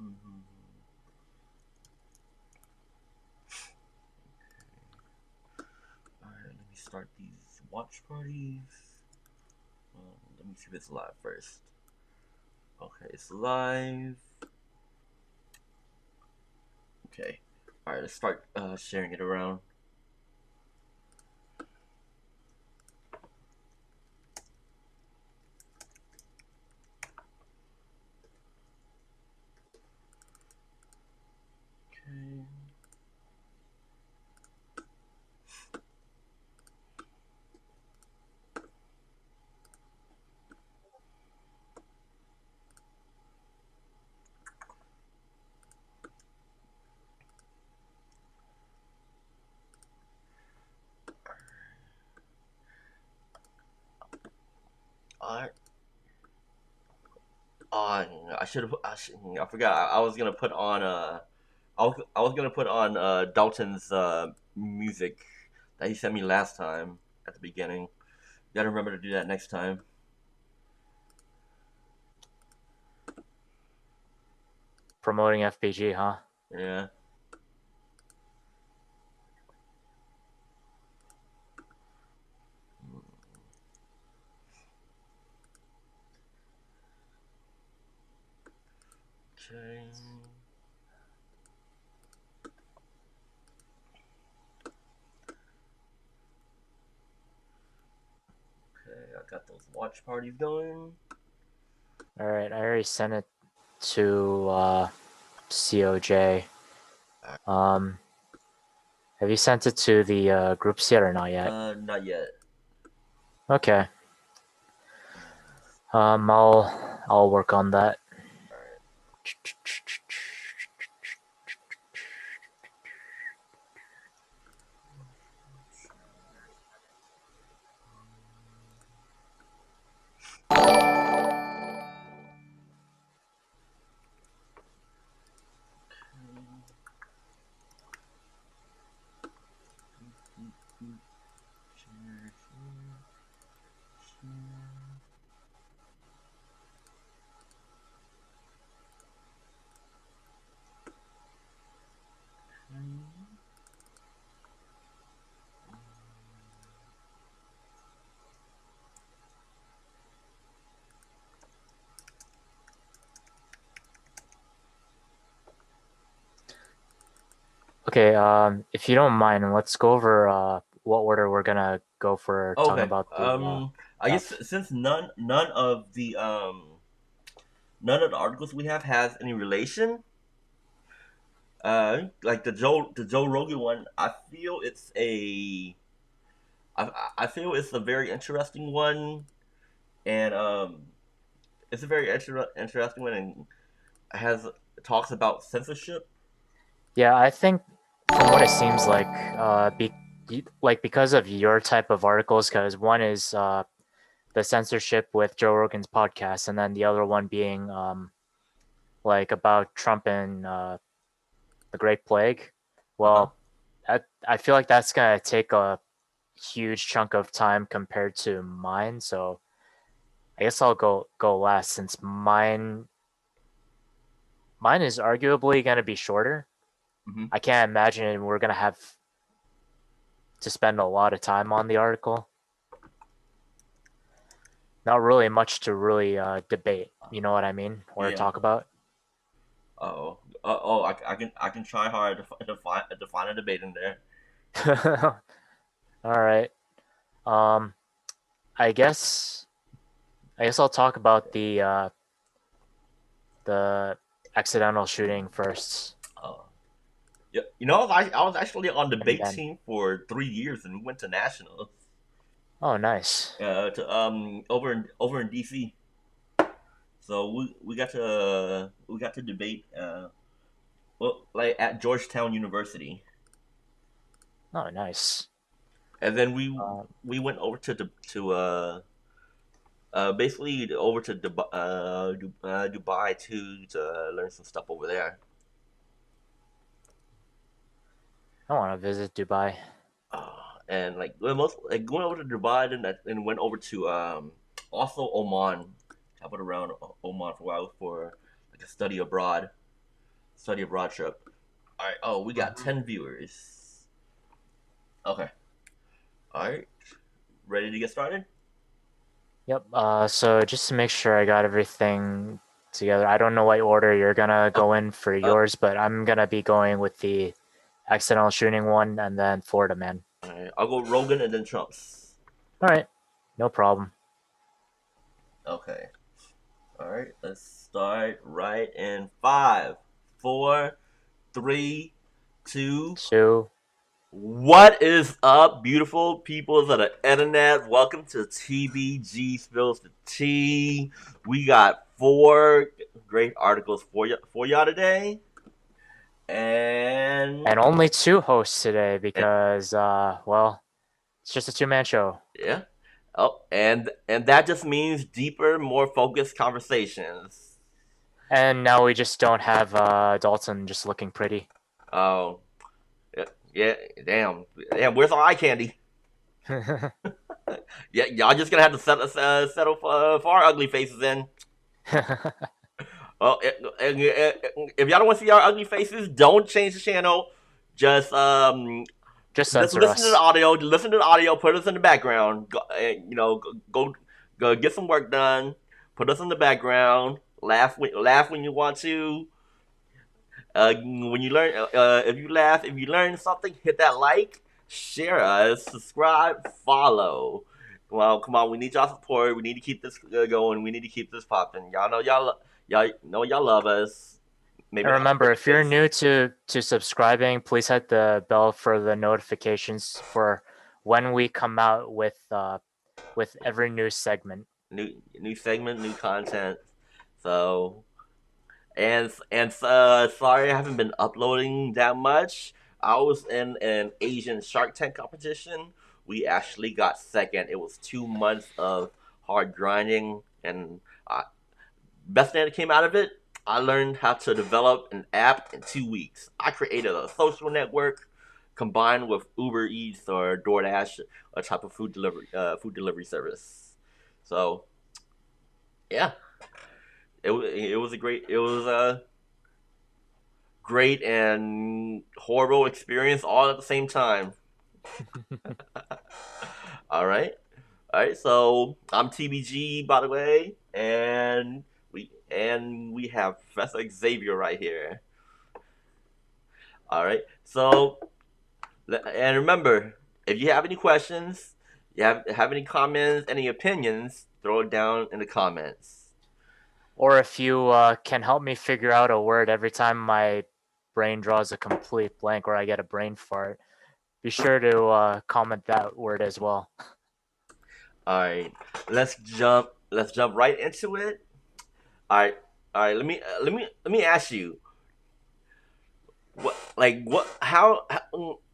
Mhm. Alright, let me start these watch parties. Let me see if it's live first. Okay, it's live. Okay. Alright, let's start sharing it around. Okay. Alright. On. I forgot. I was gonna put on. I was gonna put on Dalton's music that he sent me last time at the beginning. You gotta remember to do that next time. Promoting FBG, huh? Yeah. Okay. Okay, I got those watch parties going. All right, I already sent it to COJ. Um, have you sent it to the groups yet or not yet? Not yet. Okay. I'll work on that. Alright. Share, share, share. Okay. Okay. If you don't mind, let's go over what order we're gonna go for talking Okay. about the I guess stuff. since none of the articles we have has any relation, like the Joe Rogan one, I feel it's a very interesting one, and it's a very interesting one, and has talks about censorship. Yeah, I think from what it seems like, like because of your type of articles, because one is the censorship with Joe Rogan's podcast, and then the other one being like about Trump and the Great Plague. Uh huh. Well, I feel like that's gonna take a huge chunk of time compared to mine. So I guess I'll go last since mine is arguably gonna be shorter. Hmm. I can't imagine we're gonna have to spend a lot of time on the article. Not really much to really debate. You know what I mean? Or Yeah. talk about. Oh. I can try hard to find a debate in there. All right. Um, I guess I guess I'll talk about the accidental shooting first, Uh, yeah. I was actually on and debate then team for 3 years, and we went to nationals. oh, nice. To over in DC. So we got to debate well, like at Georgetown University, Oh, nice. and then Um, we went over basically over to Dubai to learn some stuff over there. I want to visit Dubai. And like most like going over to Dubai and went over to also Oman. Traveled around Oman for a while for like a study abroad. Study abroad trip. All right. Oh, we got 10 viewers. Okay. All right. Ready to get started? Yep. So just to make sure I got everything together, I don't know what order you're gonna Oh, go in for uh, yours, but I'm gonna be going with the accidental shooting one and then Florida Man. all right. I'll go Rogan and then Trump's. All right, no problem. Okay. All right. Let's start right in five, four, three, two. So, What is up, beautiful peoples of the internet? Welcome to TBG Spills the Tea. We got four great articles for y'all today, and and only two hosts today because, well, it's just a two-man show. yeah, oh, and that just means deeper, more focused conversations. And now we just don't have Dalton just looking pretty. Oh, yeah, yeah, damn. Where's our eye candy? Yeah, y'all just gonna have to settle for our ugly faces then. Well, if y'all don't want to see our ugly faces, don't change the channel. Just Just just censor listen to the us. audio. Listen to the audio. Put us in the background. Go get some work done. Put us in the background. Laugh when you want to. When you learn, if you laugh, if you learn something, hit that like, share us, subscribe, follow. Well, come on, we need y'all support. We need to keep this going. We need to keep this popping. Y'all know y'all love us. Maybe And not remember, if you're new to subscribing, please hit the bell for the notifications for when we come out with every new segment. new segment, new content. So sorry I haven't been uploading that much. I was in an Asian Shark Tank competition. We actually got second. It was 2 months of hard grinding, and best thing that came out of it, I learned how to develop an app in 2 weeks. I created a social network combined with Uber Eats or DoorDash, a type of food delivery service. So yeah, it was a great and horrible experience all at the same time. All right. All right, so I'm TBG, by the way, and we have Professor Xavier right here. All right, so and remember, if you have any questions, you have any comments, any opinions, throw it down in the comments. Or if you can help me figure out a word every time my brain draws a complete blank or I get a brain fart, be sure to comment that word as well. All right, let's jump right into it. All right, all right. Let me ask you,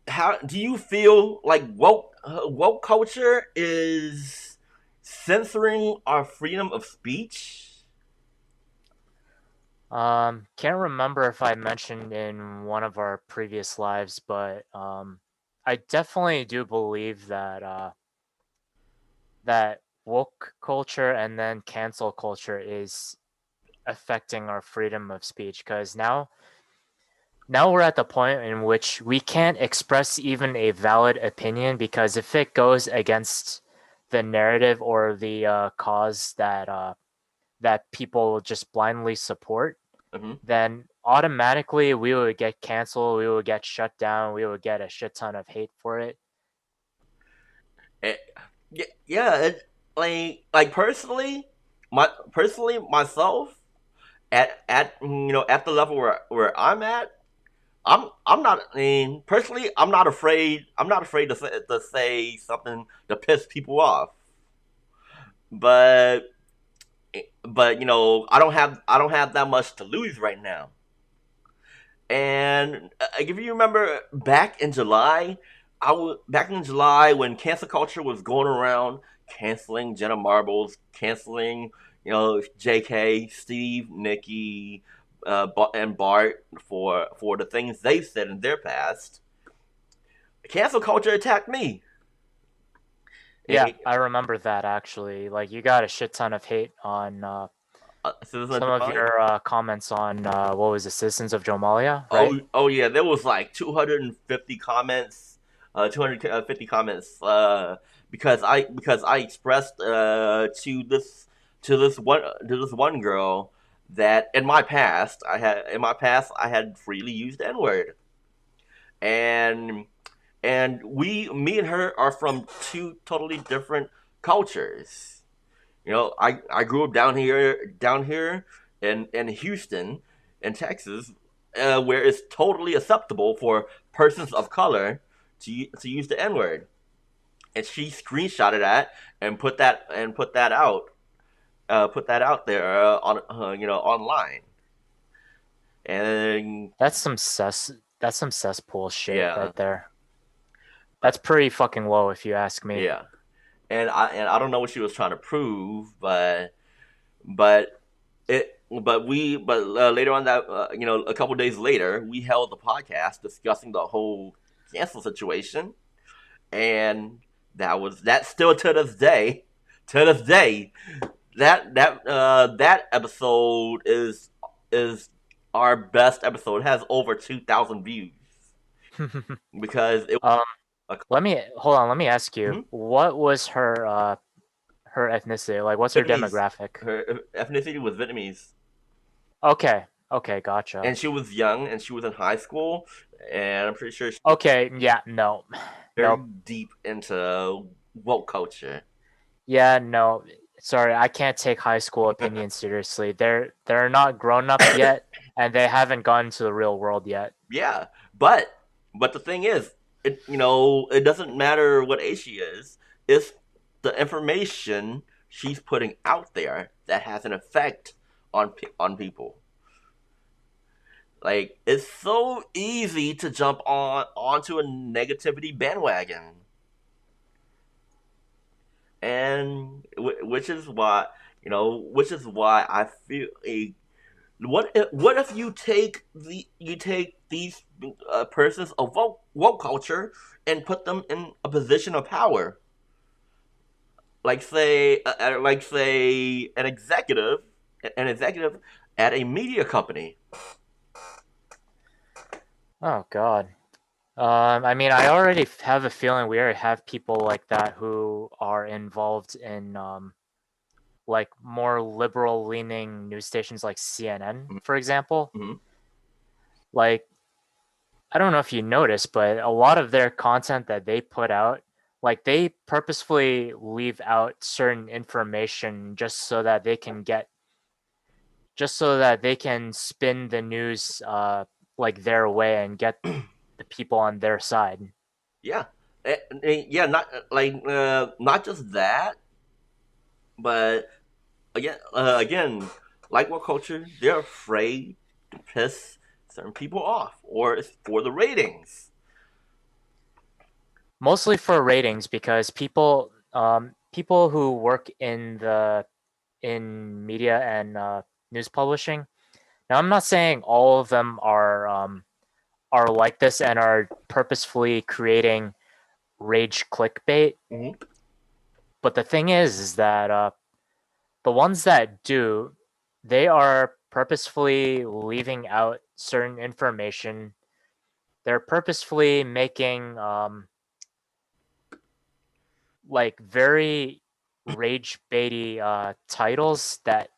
how do you feel like woke culture is censoring our freedom of speech? Can't remember if I mentioned in one of our previous lives, but I definitely do believe that that woke culture and then cancel culture is affecting our freedom of speech because now we're at the point in which we can't express even a valid opinion because if it goes against the narrative or the cause that people just blindly support, Mm-hmm. then automatically we would get canceled, we would get shut down, we would get a shit ton of hate for it. Eh, yeah, like personally myself at at the level where I'm at, I'm not. I mean, personally, I'm not afraid. I'm not afraid to say something to piss people off. But I don't have that much to lose right now. And if you remember back in July when cancel culture was going around, canceling Jenna Marbles, canceling J.K., Steve, Nikki, and Bart for the things they said in their past. Cancel culture attacked me. Yeah, It, I remember that actually. Like you got a shit ton of hate Citizen of Some of Somalia. your comments on what was it, Citizens of Jomalia, right? Oh yeah, there was like 250 comments, 250 comments, because I expressed to this one girl that in my past I had freely used the N word, and me and her are from two totally different cultures. You know, I grew up down here in Houston, in Texas, where it's totally acceptable for persons of color to use the N word, and she screenshotted that and put that out there on online, and That's some cess. That's some cesspool shit yeah, right there. uh, That's pretty fucking low, if you ask me. yeah, and I don't know what she was trying to prove, but later on that a couple days later we held the podcast discussing the whole cancel situation, and that still to this day that episode is our best episode. It has over 2,000 views because it um, was let me hold on. Let me ask you, mhm, what was her ethnicity? Like, what's her Vietnamese. demographic? Her ethnicity was Vietnamese, Okay, okay, gotcha. and she was young and she was in high school, and I'm pretty sure she Okay, yeah, no, very nope, deep into woke culture. yeah, no. Sorry, I can't take high school opinions seriously. They're not grown up yet, and they haven't gone to the real world yet. Yeah, but the thing is, it doesn't matter what age she is. It's the information she's putting out there that has an effect on people. Like it's so easy to jump onto a negativity bandwagon, and which is why I feel a what if you take these persons of woke culture and put them in a position of power, like say an executive at a media company. Oh God. I mean, I already have a feeling we already have people like that who are involved in like more liberal leaning news stations like CNN, for example. Mm-hmm. Like, I don't know if you noticed, but a lot of their content that they put out, like they purposefully leave out certain information just so that they can spin the news like their way and get the people on their side. Yeah, yeah, not just that, but again, like what culture, they're afraid to piss certain people off, or it's for the ratings. Mostly for ratings because people who work in media and news publishing. Now, I'm not saying all of them are like this and are purposefully creating rage clickbait. Mm-hmm. But the thing is that the ones that do, they are purposefully leaving out certain information. They're purposefully making like very rage baity titles that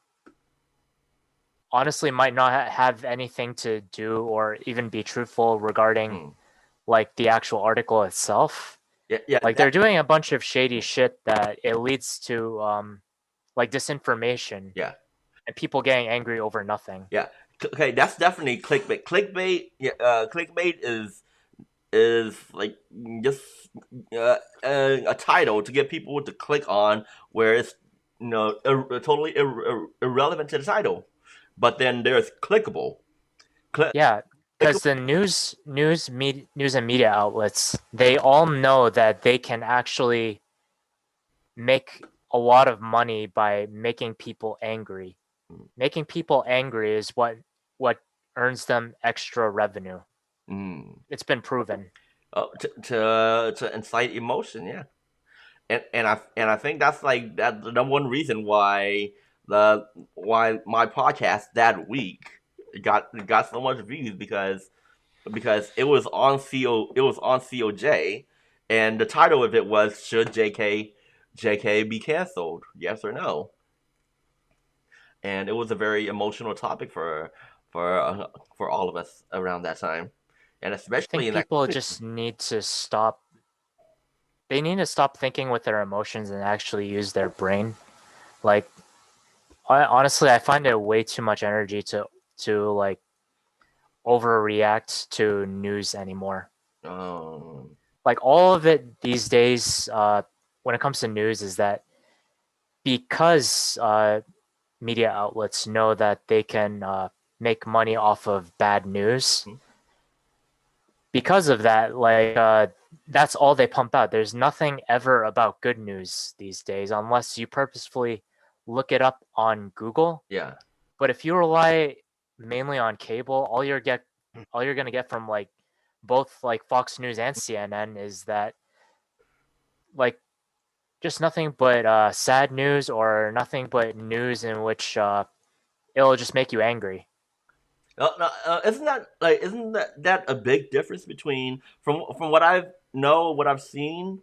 honestly might not have anything to do or even be truthful regarding Mm. like the actual article itself. Yeah, yeah, Like they're doing a bunch of shady shit that it leads to like disinformation yeah, and people getting angry over nothing. yeah. Okay, that's definitely clickbait. Clickbait is like just a title to get people to click on, where it's totally irrelevant to the title. But then there's clickable. Click, Yeah, because the news and media outlets, they all know that they can actually make a lot of money by making people angry. Making people angry is what earns them extra revenue. mm, It's been proven. to incite emotion, yeah. And I think that's like that the number one reason why the why my podcast that week got so much views because it was on COJ, and the title of it was "Should JK be canceled? Yes or no?" And it was a very emotional topic for all of us around that time, and I especially think in that people community. just need to stop. They need to stop thinking with their emotions and actually use their brain. Like, honestly, I find it way too much energy to like overreact to news anymore. Um, Like all of it these days, when it comes to news, is that because media outlets know that they can make money off of bad news. Because of that, that's all they pump out. There's nothing ever about good news these days, unless you purposefully look it up on Google. yeah. But if you rely mainly on cable, all you're gonna get from like both like Fox News and CNN is that like just nothing but sad news or nothing but news in which it'll just make you angry. No, isn't that a big difference between from what I know, what I've seen?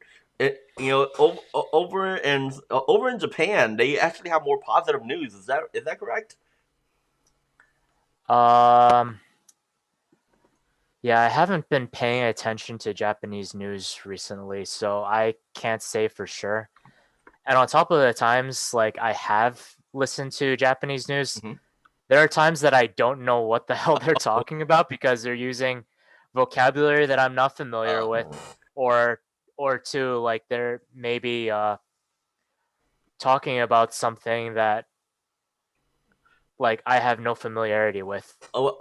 Over in Japan, they actually have more positive news. Is that correct? Um, yeah, I haven't been paying attention to Japanese news recently, so I can't say for sure. And on top of the times like I have listened to Japanese news, Hmm. there are times that I don't know what the hell they're talking about because they're using vocabulary that I'm not familiar with, Uh, or two like they're maybe talking about something that like I have no familiarity with. oh,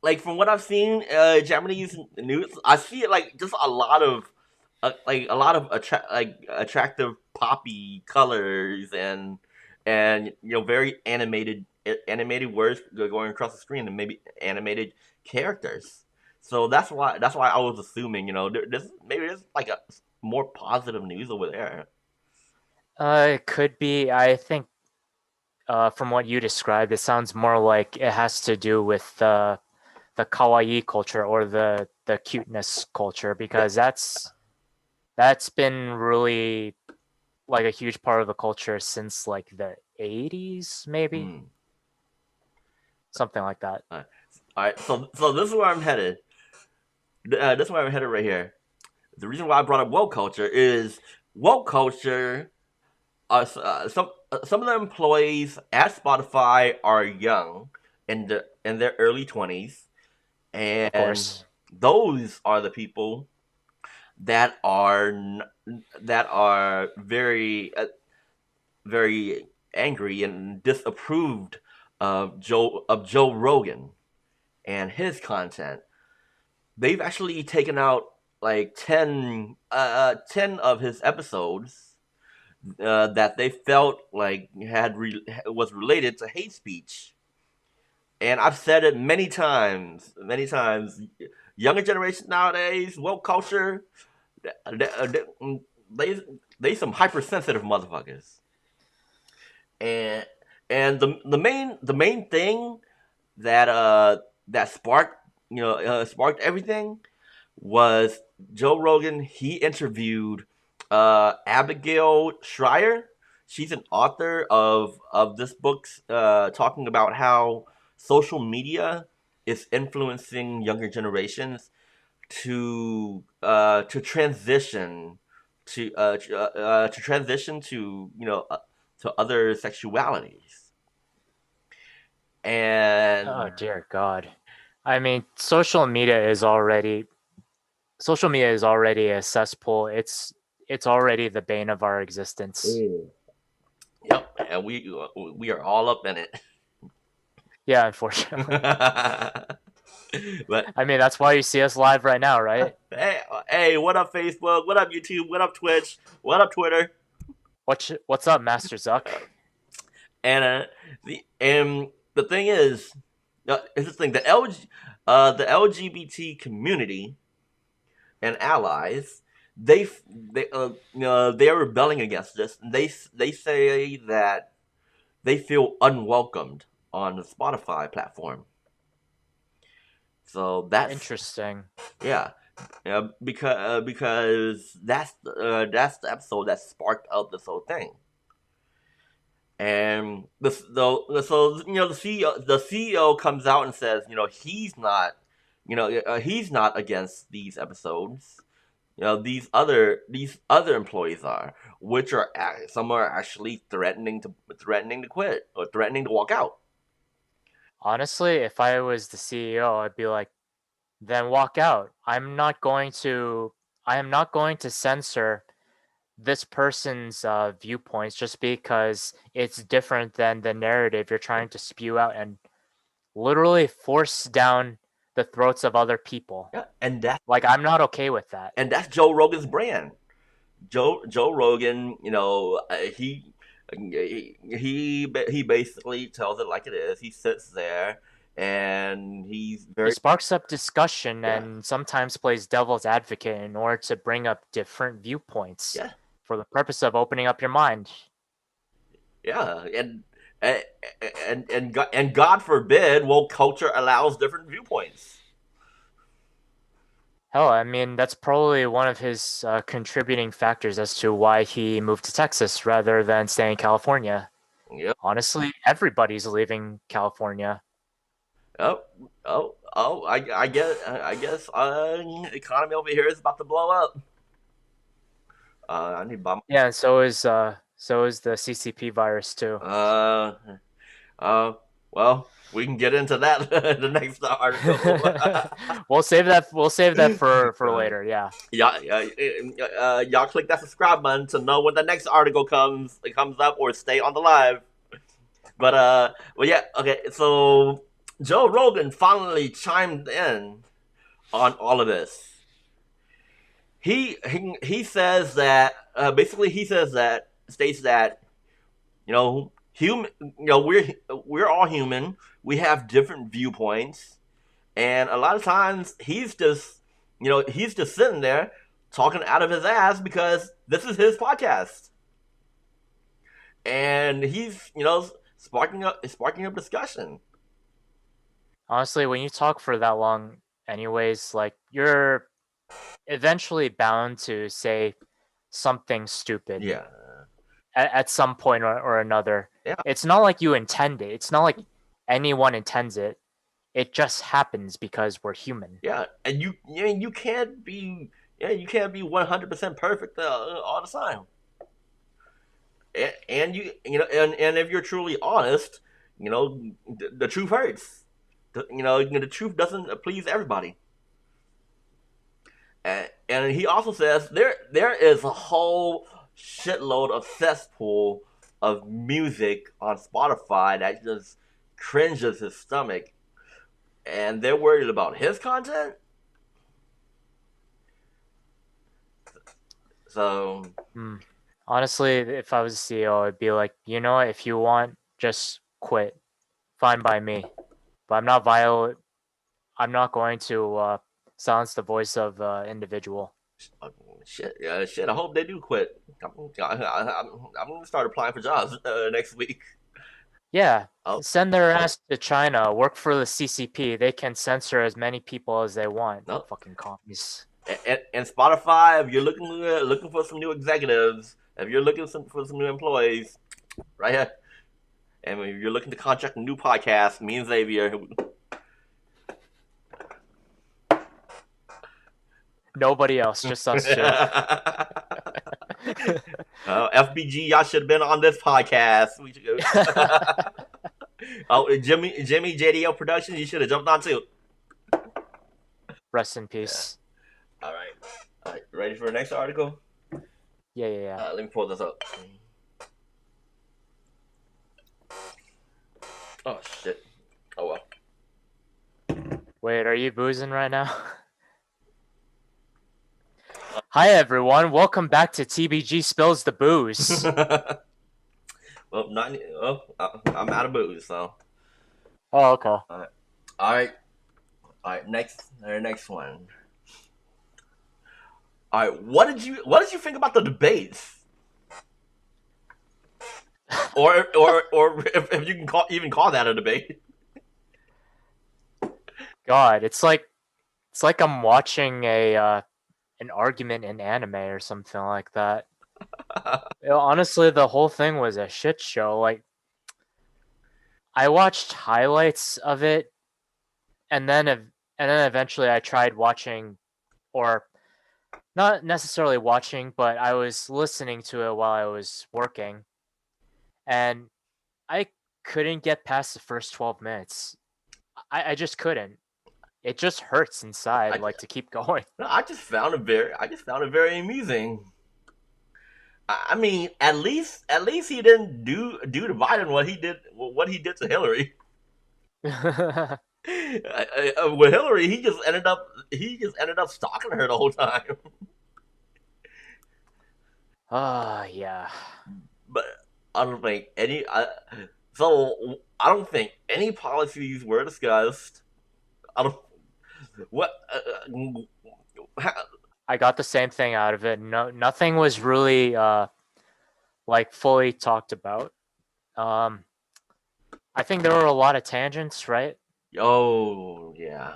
like from what I've seen, Japanese news, I see it like just a lot of attractive poppy colors and very animated words going across the screen and maybe animated characters. So that's why I was assuming there's like a more positive news over there. It could be. I think from what you described, it sounds more like it has to do with the kawaii culture or the cuteness culture Yeah. because that's been really like a huge part of the culture since like the 80s maybe, Hmm. something like that. All right. So this is where I'm headed. This is where I'm headed right here. The reason why I brought up woke culture is woke culture. Some of the employees at Spotify are young in their early 20s, Of and course. those are the people that that are very angry and disapproved of Joe Rogan and his content. They've actually taken out like 10 of his episodes that they felt like was related to hate speech. And I've said it many times, many times. Younger generation nowadays, woke culture, they they, they some hypersensitive motherfuckers. And the main thing that that sparked everything was Joe Rogan. He interviewed Abigail Schreier. She's an author of this book, talking about how social media is influencing younger generations to transition to transition to other sexualities. And Oh dear god. I mean, social media is already a cesspool. It's already the bane of our existence. mm, yep, and we are all up in it. Yeah, unfortunately. But I mean, that's why you see us live right now, right? hey, what up Facebook? What up YouTube? What up Twitch? What up Twitter? What's up, Master Zuck? And the thing is this thing the LGBT community and allies, they are rebelling against this. And they say that they feel unwelcomed on the Spotify platform. So Interesting. yeah, because that's the episode that sparked up this whole thing. And the CEO comes out and says, he's not against these episodes. These other employees are, which are some are actually threatening to quit or threatening to walk out. Honestly, if I was the CEO, I'd be like, then walk out. I am not going to censor this person's viewpoints just because it's different than the narrative you're trying to spew out and literally force down the throats of other people. Yeah, and that Like, I'm not okay with that. and that's Joe Rogan's brand. Joe Rogan, he basically tells it like it is. He sits there and he's He very sparks up discussion yeah and sometimes plays devil's advocate in order to bring up different viewpoints yeah for the purpose of opening up your mind. yeah and and God forbid, well, culture allows different viewpoints. Hell, I mean, that's probably one of his contributing factors as to why he moved to Texas rather than staying in California. Yep. Honestly, everybody's leaving California. Oh, I guess economy over here is about to blow up. I need to buy. Yeah, and so is the CCP virus too. Uh, well, we can get into that in the next article. We'll save that for uh, later. Yeah. y'all click that subscribe button to know when the next article comes up, or stay on the live. But yeah, okay. So Joe Rogan finally chimed in on all of this. He says that basically he says that states that human we're all human. We have different viewpoints, and a lot of times he's just sitting there talking out of his ass because this is his podcast, and he's sparking up discussion. Honestly, when you talk for that long, anyways, like you're eventually bound to say something stupid Yeah, at some point or another. yeah, It's not like you intend it. It's not like anyone intends it. It just happens because we're human. yeah. And you can't be 100% perfect all the time. And and if you're truly honest, the truth hurts. The truth doesn't please everybody. And he also says there is a whole shitload of cesspool of music on Spotify that just cringes his stomach, and they're worried about his content. So Hmm. Honestly, if I was a CEO, I'd be like, you know what? If you want, just quit. Fine by me. But I'm not going to silence the voice of individual. shit. I hope they do quit. I'm gonna start applying for jobs next week. Yeah, Oh send their ass to China. Work for the CCP. They can censor as many people as they want. no. Fucking commies. And Spotify, if you're looking for some new executives, if you're looking for some new employees, right here. And if you're looking to contract a new podcast, me and Xavier. Nobody else, just us two. FBG, y'all should have been on this podcast. We should go. Oh, Jimmy JDL Productions, you should have jumped on too. Rest in Yeah. peace. All right. All right. Ready for the next article? Yeah. Let me pull this up. Oh shit. Oh well. Wait, are you boozing right now? Hi everyone, welcome back to TBG Spills the Booze. Well, not. Well, I'm out of booze, so. Oh, okay. All right. All right. All right. Next one. All right. What did you think about the debates? or if you can even call that a debate. God, it's like I'm watching a an argument in anime or something like that. Honestly, the whole thing was a shit show. Like I watched highlights of it, and then eventually I tried watching, or not necessarily watching, but I was listening to it while I was working, and I couldn't get past the first 12 minutes. I just couldn't. It just hurts inside, I like to keep going. I just found it very amusing. I mean, at least he didn't do to Biden what he did to Hillary. With Hillary, he just ended up stalking her the whole time. Ah, yeah. But I don't think any. So I don't think any policies were discussed. I don't what. I got the same thing out of it. No, nothing was really like fully talked about. Um, I think there were a lot of tangents, right? Oh yeah.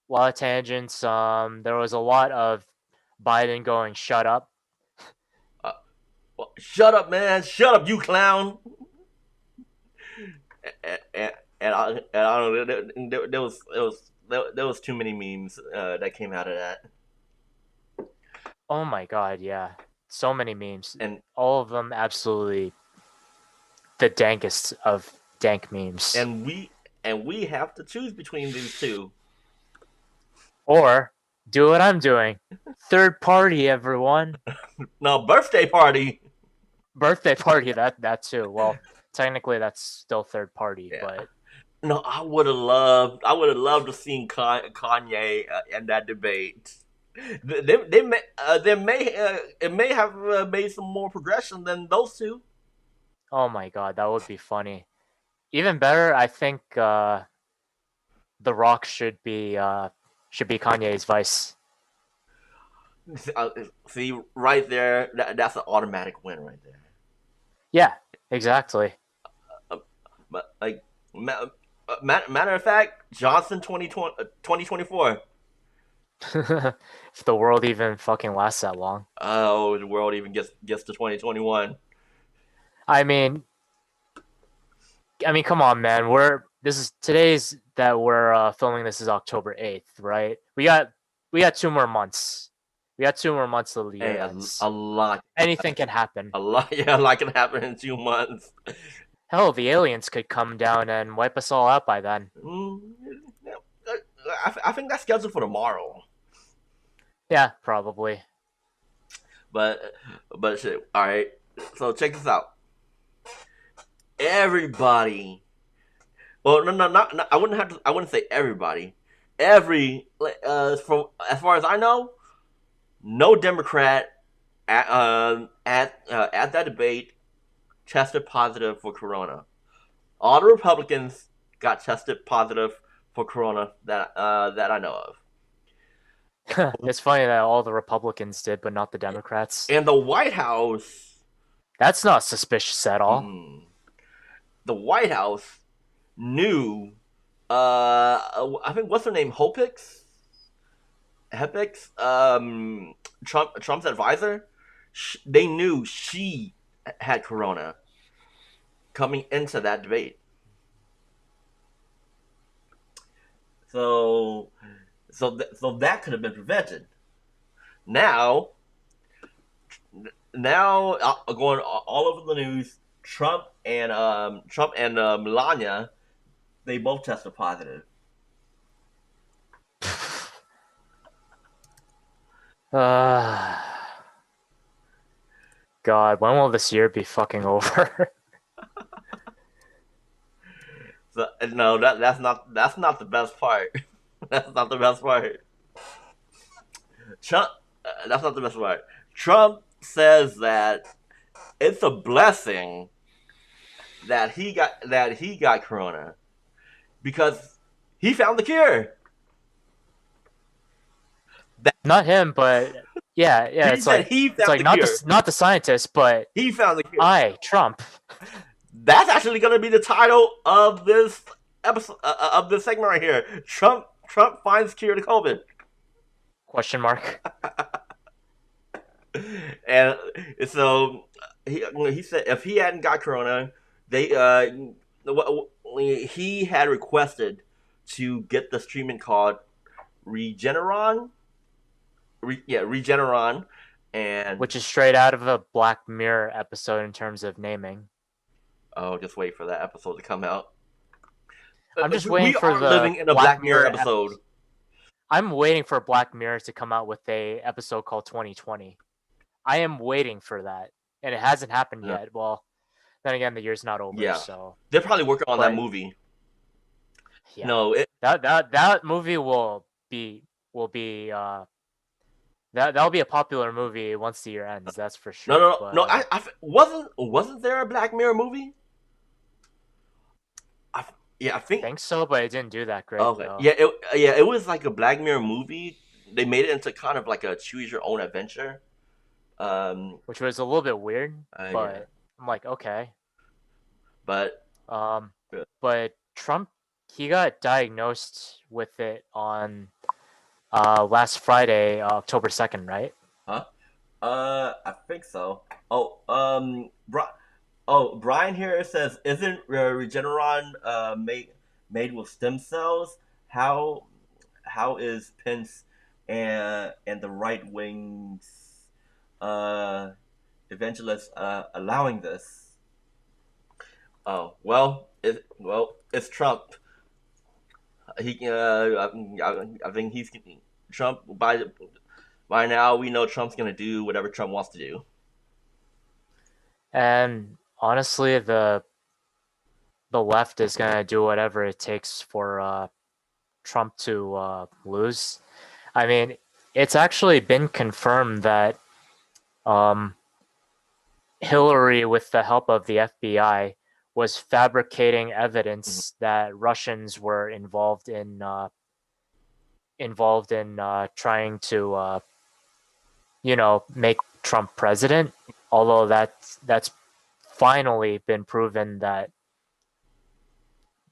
A lot of tangents. There was a lot of Biden going, "Shut up." Uh, well, shut up, man! Shut up, you clown! And, I don't know. There was too many memes that came out of that, Oh my god, yeah. So many memes. and All of them absolutely the dankest of dank memes. and we and we have to choose between these two. Or do what I'm doing. Third party, everyone. No, birthday party. Birthday party, that too. Well, technically that's still third party, Yeah. but No, I would have loved to see Kanye in that debate. It may have made some more progression than those two. oh my god, that would be funny. Even better, I think The Rock should be Kanye's vice. Uh, See, right there, that's an automatic win right there. Yeah, exactly. But like, matter of fact, Johnson 2024. If the world even fucking lasts that long. Oh, the world even gets to 2021. I mean, come on, man. We're filming this is October 8th, right? We got 2 more months. We got 2 more months till the Hey, year ends. a lot, Anything can happen. a lot, yeah, a lot can happen in 2 months. Hell, the aliens could come down and wipe us all out by then. Mm, I think that's scheduled for tomorrow. Yeah, probably. But shit. All right. So check this out. Everybody. Well, not I wouldn't have to. I wouldn't say everybody. From as far as I know, no Democrat at that debate tested positive for corona. All the Republicans got tested positive for corona that I know of. It's funny that all the Republicans did, but not the Democrats. And the White House, That's not suspicious at all. mm, the White House knew. I think what's her name, Hepix, Trump's advisor. They knew she had corona coming into that debate. So, so that could have been prevented. Now, going all over the news, Trump and Melania, they both tested positive. Uh, God, when will this year be fucking over? So no, that's not the best part. That's not the best part. Trump, that's not the best part. Trump says that it's a blessing that he got corona because he found the cure. Not him, but Yeah. He said he It's found like the cure. not the scientist, but He found the cure. I, Trump. That's actually going to be the title of this episode of this segment right here. Trump finds cure to COVID. Question mark. And so he said if he hadn't got corona, they he had requested to get this treatment called Regeneron. Regeneron, and Which is straight out of a Black Mirror episode in terms of naming. oh, just wait for that episode to come out. I'm just waiting We for are the living in a Black Black Mirror Mirror. episode. I'm waiting for Black Mirror to come out with a episode called 2020. I am waiting for that, and it hasn't happened No. yet. Well, then again, the year's not over, Yeah, so. they're probably working on that But movie. yeah, No, that movie will be that'll be a popular movie once the year ends. That's for no, sure. no, But no. Wasn't there a Black Mirror movie? I, yeah, I think. think so, but it didn't do that great Okay, though. yeah, it was like a Black Mirror movie. They made it into kind of like a choose your own adventure. Um, Which was a little bit weird, yeah, but I'm like, okay. but Um, but Trump, he got diagnosed with it on last Friday, October 2nd, right? huh? I think so. Oh, Brian here says, "Isn't Regeneron made with stem cells? How how is Pence and the right wings uh evangelists allowing this?" Oh it's Trump. I think he's Trump by now. We know Trump's gonna do whatever Trump wants to do. And honestly, the left is gonna do whatever it takes for Trump to lose. I mean, it's actually been confirmed that um, Hillary, with the help of the FBI, was fabricating Mhm. evidence that Russians were involved in trying to make Trump president. Although that's finally been proven that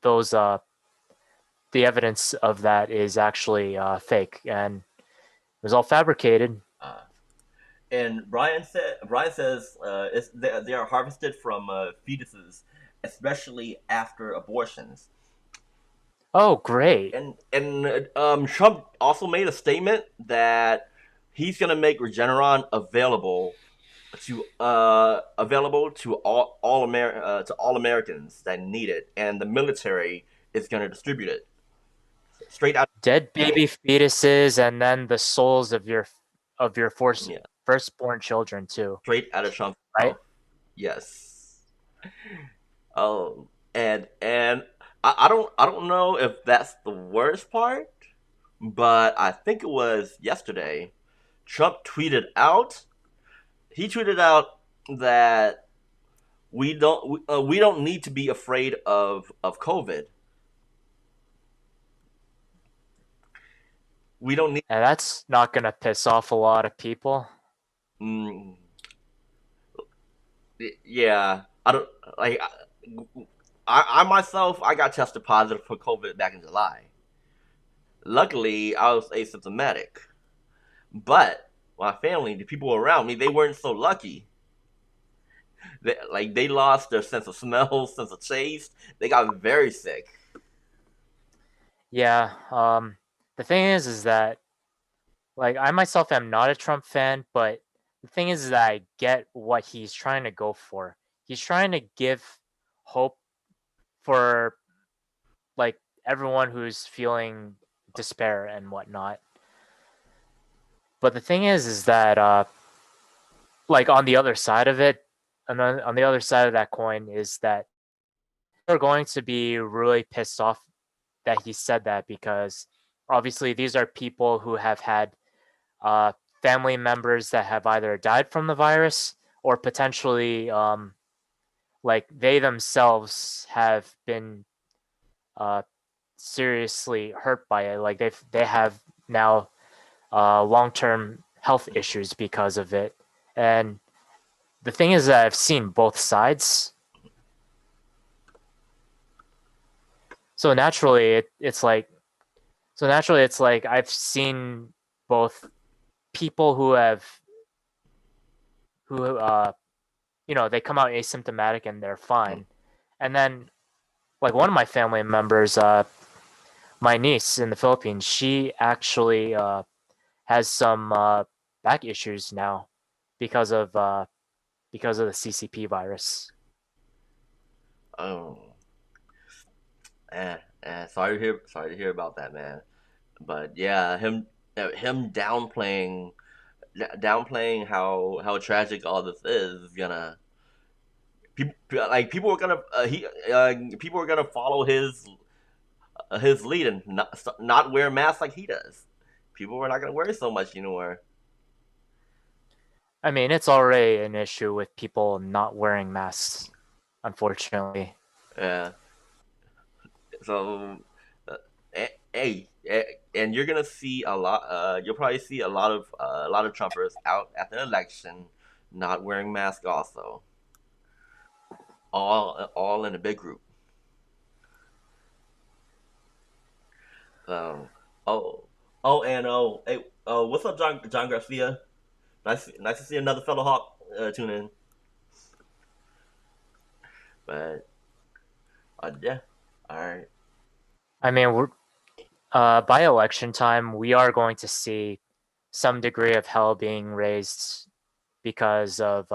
those the evidence of that is actually fake and it was all fabricated. Uh, and Brian says they are harvested from fetuses, especially after abortions. Oh, great. And Trump also made a statement that he's gonna make Regeneron available to to all Americans that need it, and the military is gonna distribute it straight out. Dead baby fetuses and then the souls of your Yeah, firstborn children too, straight out of Trump's right? mouth. Yes. And I don't know if that's the worst part, but I think it was yesterday. Trump tweeted out. He tweeted out that we don't need to be afraid of COVID. We don't need. And that's not gonna piss off a lot of people. Mm, yeah, I don't like. I myself I got tested positive for COVID back in July. Luckily, I was asymptomatic, but my family, the people around me, they weren't so lucky. They lost their sense of smell, sense of taste. They got very sick. Yeah. The thing is that like I myself am not a Trump fan, but the thing is that I get what he's trying to go for. He's trying to give hope for like everyone who's feeling despair and whatnot. But the thing is that like on the other side of it, and then on the other side of that coin is that they're going to be really pissed off that he said that because obviously these are people who have had uh, family members that have either died from the virus or potentially like they themselves have been uh, seriously hurt by it. Like they have now long term health issues because of it. And the thing is that I've seen both sides. So naturally it's like I've seen both people who they come out asymptomatic and they're Mm. fine. And then like one of my family members, my niece in the Philippines, she actually has some back issues now because of uh, because of the CCP virus. Oh, sorry to hear about that, man. But yeah, him downplaying how tragic all this is gonna people like people are gonna follow his lead and not wear masks like he does. People are not gonna wear so much anymore. I mean, it's already an issue with people not wearing masks, unfortunately. Yeah. So, uh, hey, and you're gonna see a lot. You'll probably see a lot of Trumpers out at the election not wearing masks. Also, all in a big group. Um. Oh. Hey. What's up, John Garcia? Nice to see another fellow Hawk tune in. But yeah. All right. I mean, by election time, we are going to see some degree of hell being raised because of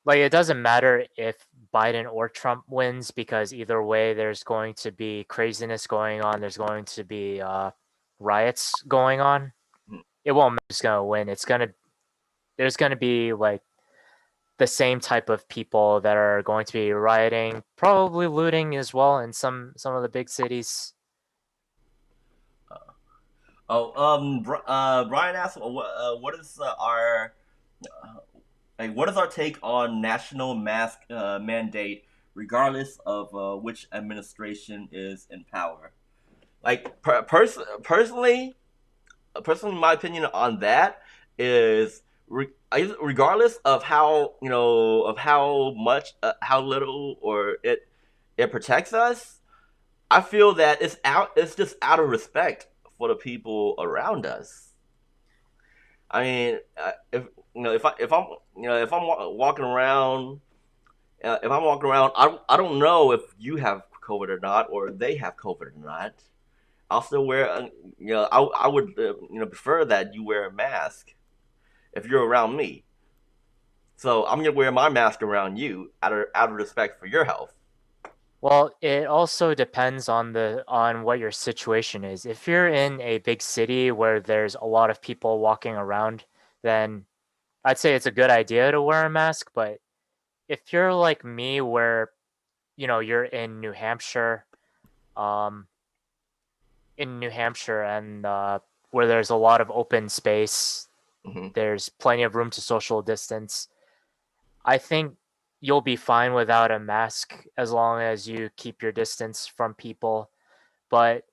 like it doesn't matter if Biden or Trump wins because either way there's going to be craziness going on. There's going to be riots going on. Hmm. It won't matter who's gonna win. It's gonna There's gonna be like the same type of people that are going to be rioting, probably looting as well in some of the big cities. Brian asked, what is what is our take on national mask mandate, regardless of which administration is in power? Like personally, my opinion on that is regardless of how much, how little, or it protects us. I feel that it's just out of respect for the people around us. I mean, if I'm walking around, if I'm walking around, I don't know if you have COVID or not, or they have COVID or not. I'll still wear, I would, prefer that you wear a mask if you're around me. So I'm gonna wear my mask around you out of respect for your health. Well, it also depends on what your situation is. If you're in a big city where there's a lot of people walking around, then I'd say it's a good idea to wear a mask. But if you're like me, where you're um, in New Hampshire, and where there's a lot of open space, Hmm. there's plenty of room to social distance. I think you'll be fine without a mask as long as you keep your distance from people. But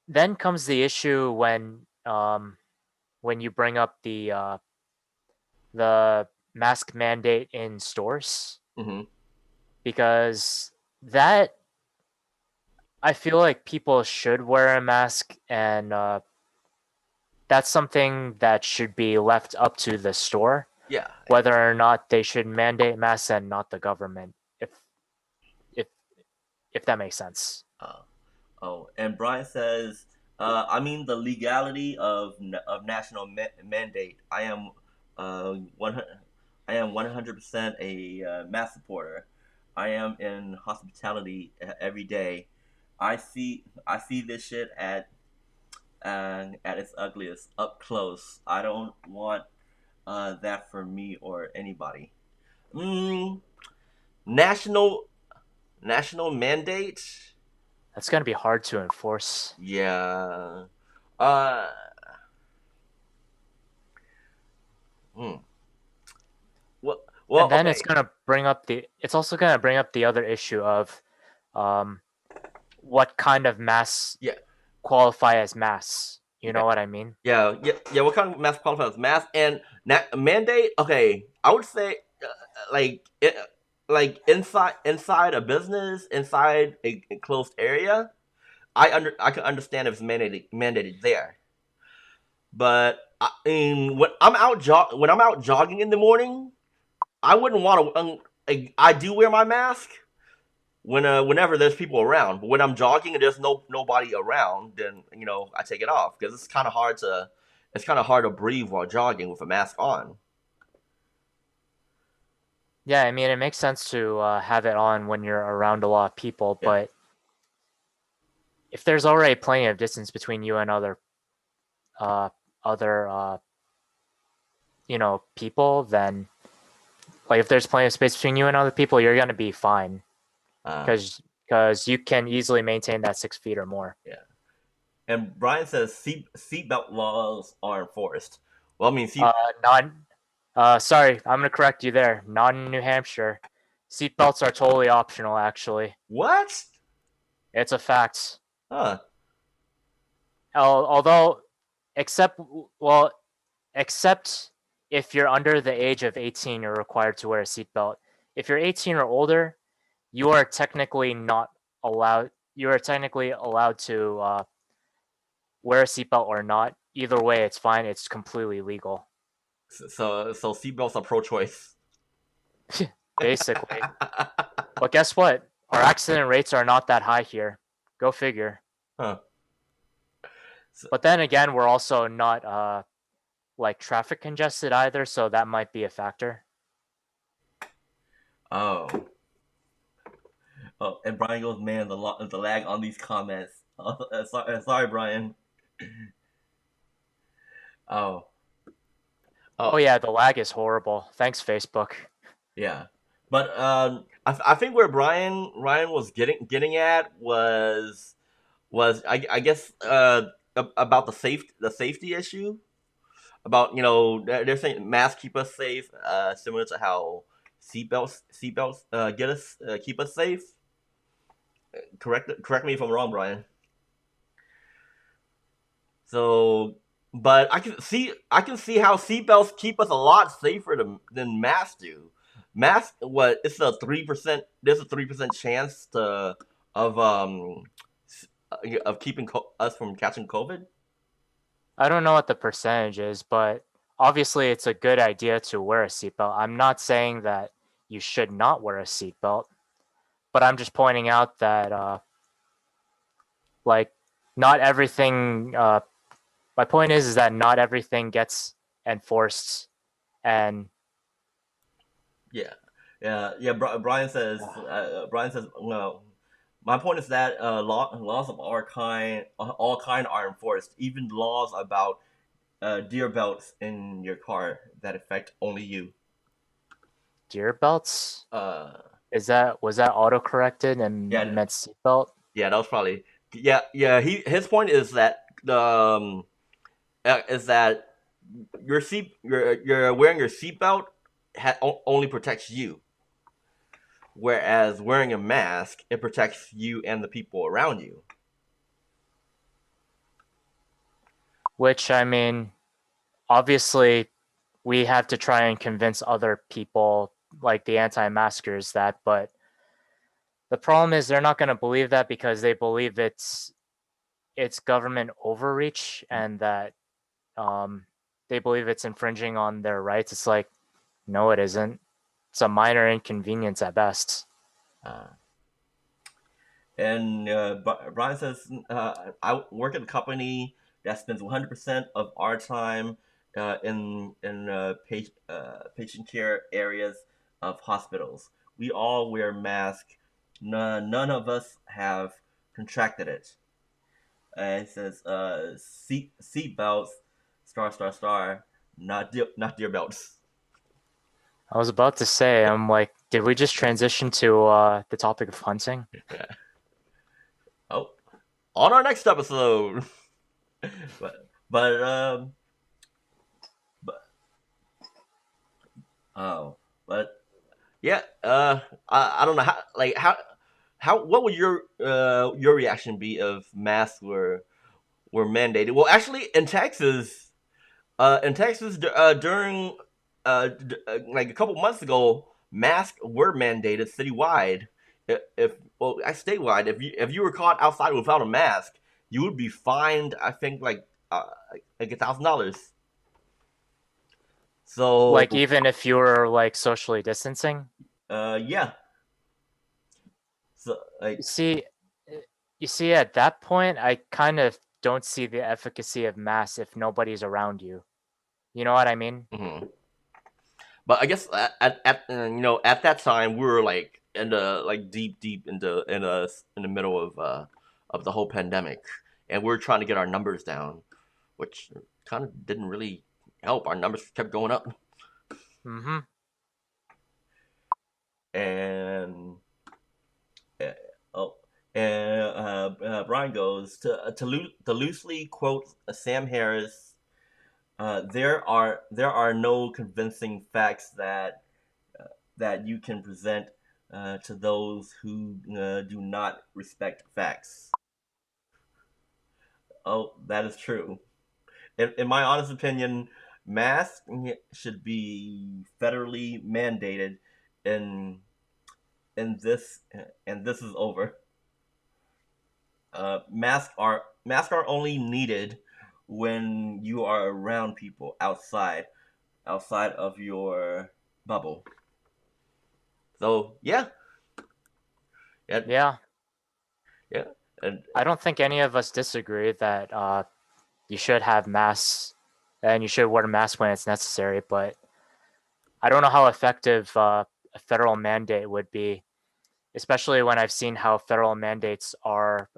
then comes the issue when you bring up the mask mandate in stores Hmm. because that I feel like people should wear a mask, and that's something that should be left up to the store Yeah. whether or not they should mandate masks and not the government. If if if that makes sense. Uh, and Brian says, I mean the legality of national mandate. Uh, 100% a mass supporter. I am in hospitality every day. I see this shit at its ugliest up close. I don't want that for me or anybody. Mm, national national mandate. That's gonna be hard to enforce. Yeah. Uh. Hmm. Well. And then Okay. it's also gonna bring up the other issue of um, what kind of masks Yeah. qualify as masks. You know what I mean? Yeah. What kind of mask qualifies? Mask and mandate? Okay, I would say like it, like inside a business, inside a enclosed area. I can understand if it's mandated there, but I mean when I'm out jogging in the morning, I wouldn't want to. I do wear my mask whenever there's people around. But when I'm jogging and there's nobody around, then I take it off because it's kind of hard to breathe while jogging with a mask on. Yeah, I mean, it makes sense to have it on when you're around a lot of people, Yeah. but if there's already plenty of distance between you and uh, other people, then like if there's plenty of space between you and other people, you're gonna be fine Uh, because you can easily maintain that 6 feet or more. yeah. And Brian says seatbelt laws are enforced. Well, I mean, Uh, not. Sorry, I'm gonna correct you there. Not in New Hampshire. Seatbelts are totally optional. Actually, what? it's a fact. Huh. Although, except well, except if you're under the age of 18, you're required to wear a seatbelt. If you're 18 or older, you are technically not allowed. You are technically allowed to wear a seatbelt or not. Either way, it's fine. It's completely legal. So seatbelts are pro-choice. Basically. But guess what? Our accident rates are not that high here. Go figure. Huh. So, But then again, we're also not like traffic congested either, so that might be a factor. oh. Oh, and Brian goes, man, the lag on these comments. Sorry, Brian. Oh. Oh Oh, yeah, the lag is horrible. Thanks, Facebook. yeah. But I think where Ryan was getting at was I guess about the safety issue about they're saying masks keep us safe, similar to how seatbelts get us keep us safe. Correct me if I'm wrong, Brian. So, but I can see how seatbelts keep us a lot safer than masks do. Masks, what? It's a 3%. There's a 3% chance of um of keeping us from catching COVID. I don't know what the percentage is, but obviously it's a good idea to wear a seatbelt. I'm not saying that you should not wear a seatbelt, but I'm just pointing out that like not everything my point is that not everything gets enforced and Yeah, yeah. Brian says, well, my point is that laws of all kind are enforced. Even laws about deer belts in your car that affect only you. deer belts. Uh, Was that auto corrected and you yeah, meant seatbelt? yeah. That was probably yeah. His point is that is that you're wearing your seatbelt only protects you, whereas wearing a mask it protects you and the people around you. Which I mean, obviously we have to try and convince other people like the anti-maskers that, but the problem is they're not going to believe that because they believe it's government overreach and that um, they believe it's infringing on their rights. It's like, no, it isn't. It's a minor inconvenience at best. Uh, and Brian says, I work at a company that spends 100% of our time in patient care areas of hospitals. We all wear masks. None of us have contracted it. It says seat belts, star star star, not deer belts. I was about to say, I'm like, did we just transition to the topic of hunting? Yeah. Oh, on our next episode. but but oh, but yeah. I don't know how what would your reaction be if masks were mandated. Well, actually, in Texas, during like a couple months ago, masks were mandated citywide. If well, statewide, if you were caught outside without a mask, you would be fined. I think uh, like $1,000. So Like even if you were like socially distancing. yeah, so You like see, you see, at that point, I kind of don't see the efficacy of mass if nobody's around you. You know what I mean? mhm. But I guess at that time we were like in the like deep in the middle of the whole pandemic, and we are trying to get our numbers down, which kind of didn't really help. Our numbers kept going up, Mm-hmm. and uh, oh, and Brian goes to loosely quote Sam Harris. There are no convincing facts that you can present to those who do not respect facts. Oh, that is true. In my honest opinion, masks should be federally mandated, and this is over. Masks are only needed when you are around people outside of your bubble. So yeah, yeah, Yeah, yeah, and I don't think any of us disagree that you should have masks and you should wear a mask when it's necessary. But I don't know how effective a federal mandate would be, especially when I've seen how federal mandates are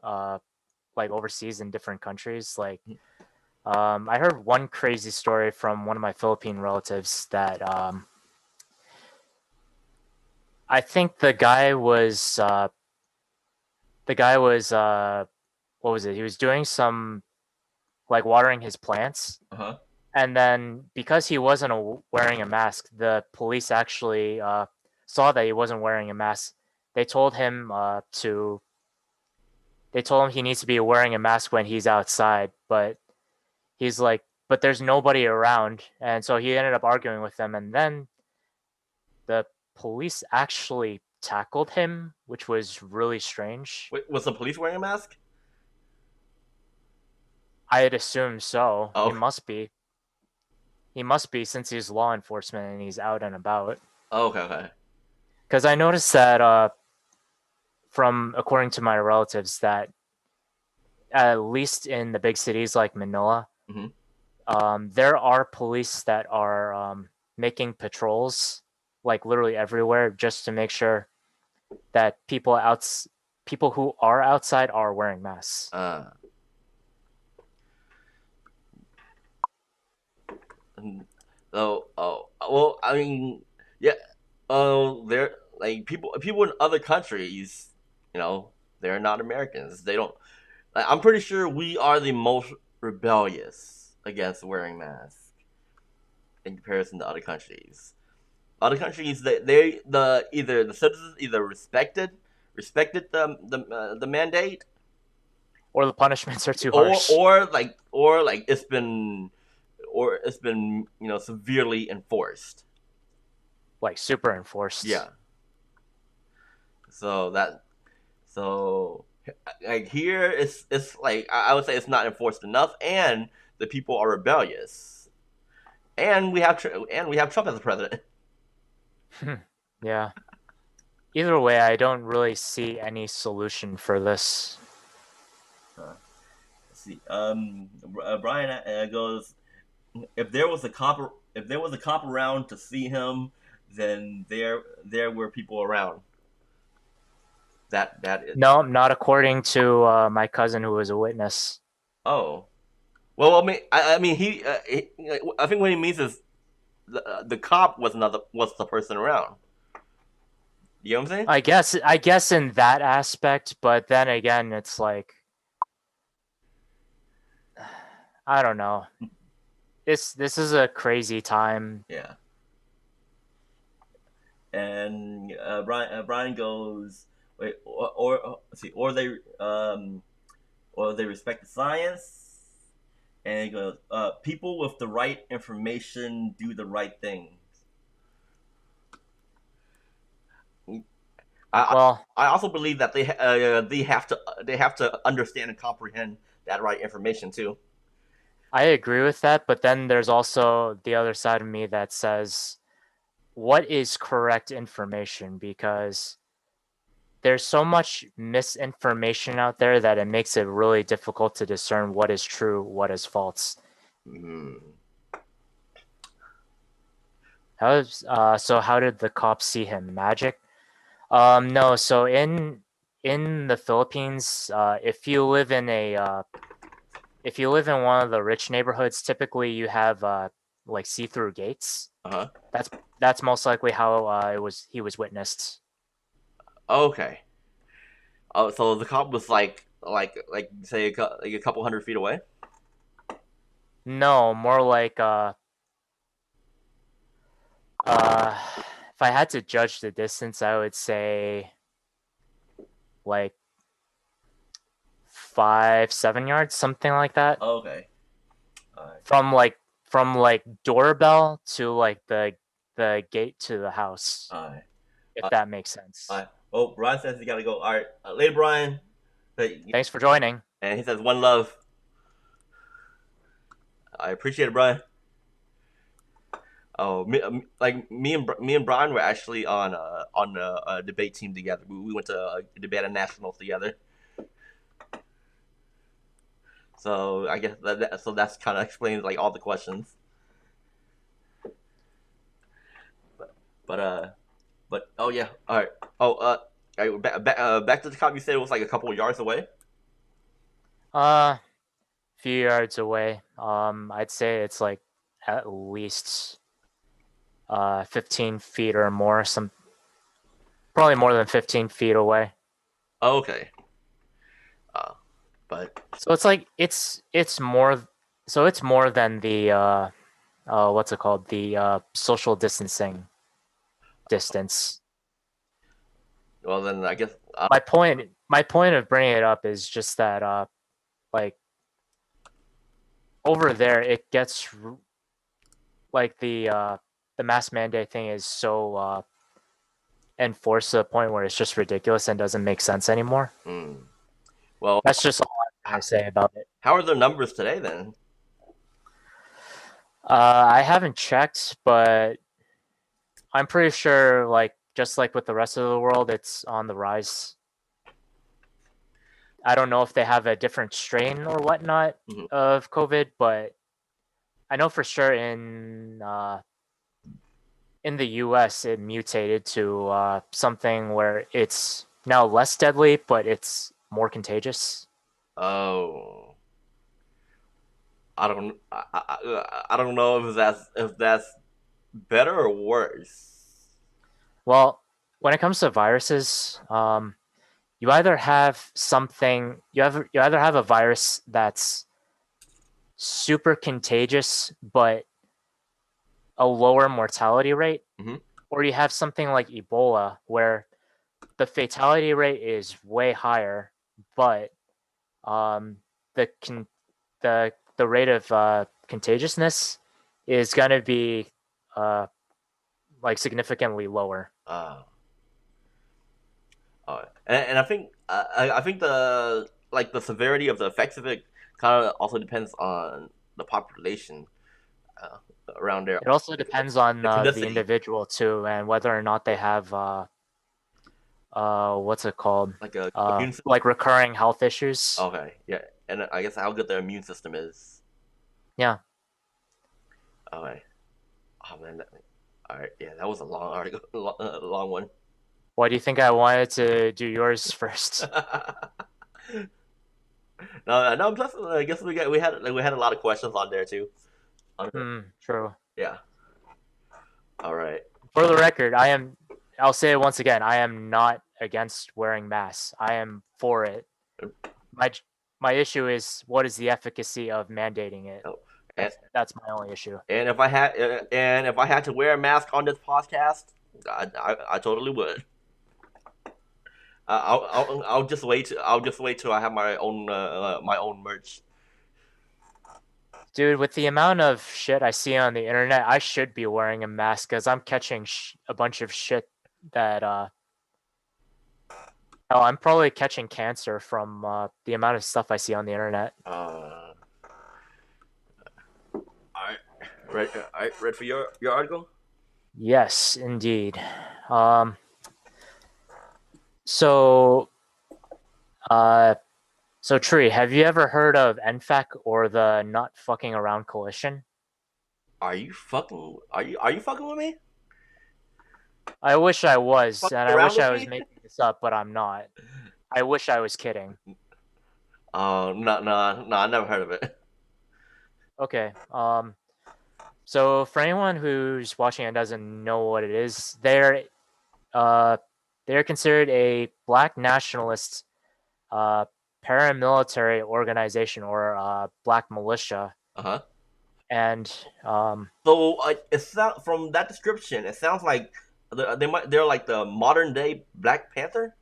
like overseas in different countries. Like, I heard one crazy story from one of my Philippine relatives that I think the guy was what was it? He was doing some like watering his plants, uh-huh. and then because he wasn't wearing a mask, the police actually saw that he wasn't wearing a mask. They told him to. They told him he needs to be wearing a mask when he's outside, but he's like, but there's nobody around, and so he ended up arguing with them, and then the police actually tackled him, which was really strange. Wait, was the police wearing a mask? I'd assume so. He Oh, must be. He must be since he's law enforcement and he's out and about. oh, okay, okay. Because I noticed that from according to my relatives that at least in the big cities like Manila, Hmm. there are police that are making patrols like literally everywhere just to make sure that people who are outside are wearing masks. Uh, so, well, I mean, yeah. They're like people in other countries. You know, they're not Americans. They don't. Like, I'm pretty sure we are the most rebellious against wearing masks in comparison to other countries. Other countries, the either the citizens either respected the mandate, Or the punishments are too or harsh, or like or like it's been severely enforced. like super enforced. Yeah. So that so like here it's like I would say it's not enforced enough, and the people are rebellious, and we have Trump as the president. Yeah. Either way, I don't really see any solution for this. Let's see. Brian goes, if there was a cop around to see him, then there were people around. That is. No, not according to my cousin who was a witness. Oh, well, I mean I think what he means is the cop was the person around. You know what I'm saying? I guess in that aspect, but then again, it's like I don't know. This is a crazy time. Yeah. And Brian goes, wait, let's see, or they respect the science. And he goes, "People with the right information do the right thing." I Well, I also believe that they have to understand and comprehend that right information too. I agree with that, but then there's also the other side of me that says, what is correct information? Because there's so much misinformation out there that it makes it really difficult to discern what is true, what is false. Mm. So how did the cops see him? Magic? No. So in the Philippines, if you live in one of the rich neighborhoods, typically you have like see-through gates. Uh-huh. That's that's most likely how he was witnessed. Okay. Oh, so the cop was like say like a couple hundred feet away. No, more like if I had to judge the distance, I would say like 5, 7 yards, something like that. Okay. All right. From like doorbell to like the gate to the house, All right. if Uh, that makes all sense. right. Oh, Brian says he gotta go. All right. Later, Brian. Thanks for joining. And he says one love. I appreciate it, Brian. Oh, me and Brian were actually on a debate team together. We went to debate at nationals together. So I guess so that's kind of explains like all the questions. But but uh but oh yeah, all right. Oh back to the cop. You said it was like a couple of yards away. Uh, few yards away. I'd say it's like at least 15 feet or more. Some probably more than 15 feet away. Okay. Uh, but So it's like it's more. So it's more than the what's it called, the social distancing distance. well then I guess My point of bringing it up is just that like over there it gets like the mask mandate thing is so enforced to the point where it's just ridiculous and doesn't make sense anymore. hmm. Well, That's just all I'm how, gonna say about it. how are the numbers today then? I haven't checked, but I'm pretty sure, like just like with the rest of the world, it's on the rise. I don't know if they have a different strain or whatnot Mhm. of COVID, but I know for sure in the U.S. it mutated to something where it's now less deadly, but it's more contagious. Oh, I don't know if that's better or worse. Well, when it comes to viruses, you either have something you either have a virus that's super contagious but a lower mortality rate, Hmm. or you have something like Ebola where the fatality rate is way higher, but um, the con- the rate of contagiousness is going to be uh, like significantly lower. Uh, and I think the like the severity of the effects of it kind of also depends on the population uh, around there, It also depends on the the chronicity, individual too, and whether or not they have what's it called, like a immune system. like recurring health issues. Okay, yeah, and I guess how good their immune system is. Yeah. Okay. Oh man, all right, yeah, that was a long article, long one. Why do you think I wanted to do yours first? No. Plus, I guess we had a lot of questions on there too. On there. True. Yeah. All right. For the record, I'll say it once again. I am not against wearing masks. I am for it. My my issue is what is the efficacy of mandating it? Oh, and That's my only issue. and if I had to wear a mask on this podcast, I totally would. I'll just wait. I'll just wait till I have my own merch. Dude, with the amount of shit I see on the internet, I should be wearing a mask because I'm catching a bunch of shit that oh, I'm probably catching cancer from the amount of stuff I see on the internet. All right, ready for your article. Yes, indeed. Um, so, uh, so Tree, have you ever heard of NFAC or the Not Fucking Around Coalition? Are you fucking with me? I wish I was, Fucking and I around wish with I was me? making this up, but I'm not. I wish I was kidding. No, no, no. I never heard of it. Okay. So for anyone who's watching and doesn't know what it is, uh, they're considered a black nationalist uh, paramilitary organization or black militia, Uh huh. and So from that description, it sounds like they're like the modern day Black Panther.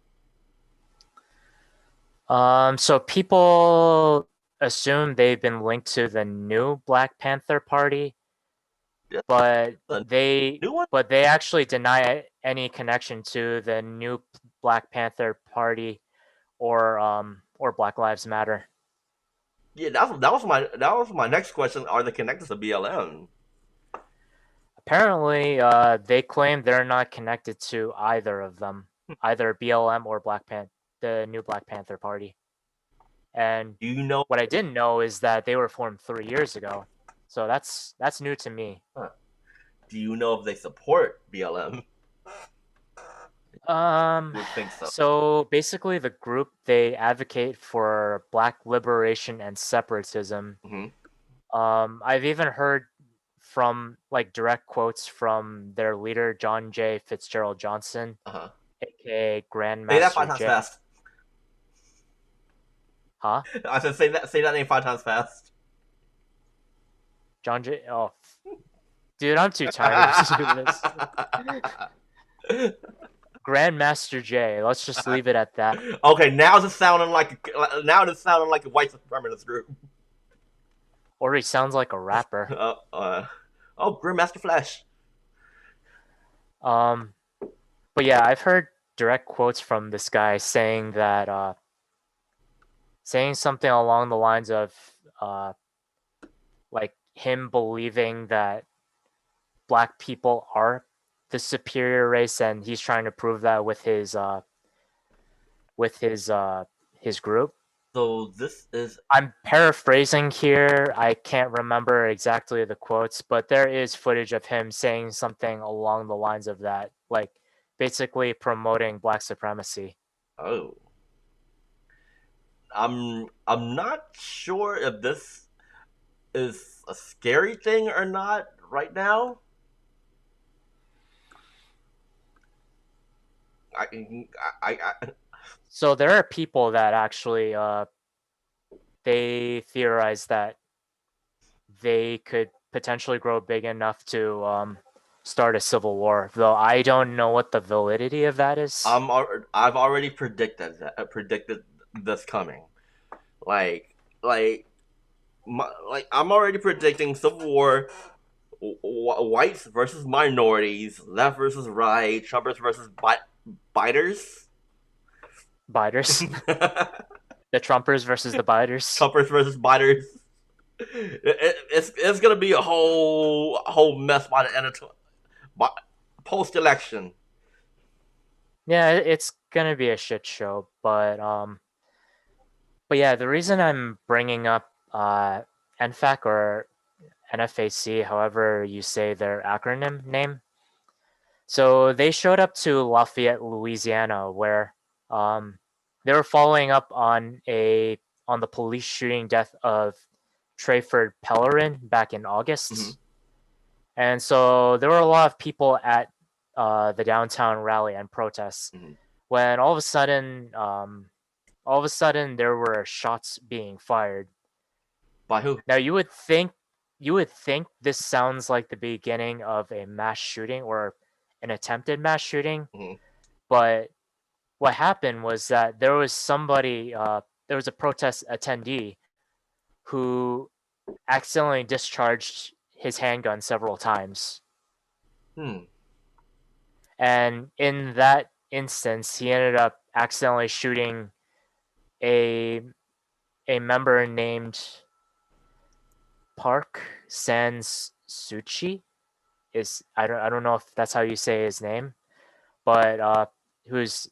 so people assume they've been linked to the new Black Panther Party, Yeah, but the they new one. but they actually deny any connection to the new Black Panther Party or Black Lives Matter. Yeah, that was my next question. Are they connected to BLM? Apparently, they claim they're not connected to either of them, either BLM or the new Black Panther Party. And Do you know? what I didn't know is that they were formed 3 years ago, so that's new to me. Huh, do you know if they support BLM? Um, You would think so. so basically, the group they advocate for Black liberation and separatism. Hmm. I've even heard from like direct quotes from their leader, John J. Fitzgerald Johnson, Uh huh. aka Say that five Grandmaster times J. fast. Huh? I said say that name 5 times fast. John J. Oh, dude, I'm too tired to do this. Grandmaster J. Let's just leave it at that. Okay, now it's sounding like a white supremacist group. Or he sounds like a rapper. Uh, uh, oh, Grandmaster Flash. Um, but yeah, I've heard direct quotes from this guy saying that, saying something along the lines of, uh, like him believing that black people are the superior race, and he's trying to prove that with his group. So this is I'm paraphrasing here. I can't remember exactly the quotes, but there is footage of him saying something along the lines of that, like basically promoting black supremacy. oh, I'm not sure if this is a scary thing or not right now. I I So there are people that actually they theorize that they could potentially grow big enough to start a civil war. Though I don't know what the validity of that is. I've already predicted this coming. Like like like I'm already predicting civil war, whites versus minorities, left versus right, Trumpers versus biters, Biters, the Trumpers versus the biters. Trumpers versus biters. It's gonna be a whole mess by the end of post election. Yeah, it's gonna be a shit show, but yeah, the reason I'm bringing up NFAC or NFAC, however you say their acronym name. So they showed up to Lafayette, Louisiana, where um, they were following up on the police shooting death of Trayford Pellerin back in Mm-hmm. August, and so there were a lot of people at the downtown rally and protests. Mm-hmm. When all of a sudden there were shots being fired. By who? Now you would think this sounds like the beginning of a mass shooting or an attempted mass shooting, Mm-hmm. but what happened was that there was a protest attendee who accidentally discharged his handgun several times. Hmm. And in that instance, he ended up accidentally shooting a a member named Park Sans Suchi. Is I don't know if that's how you say his name, but who's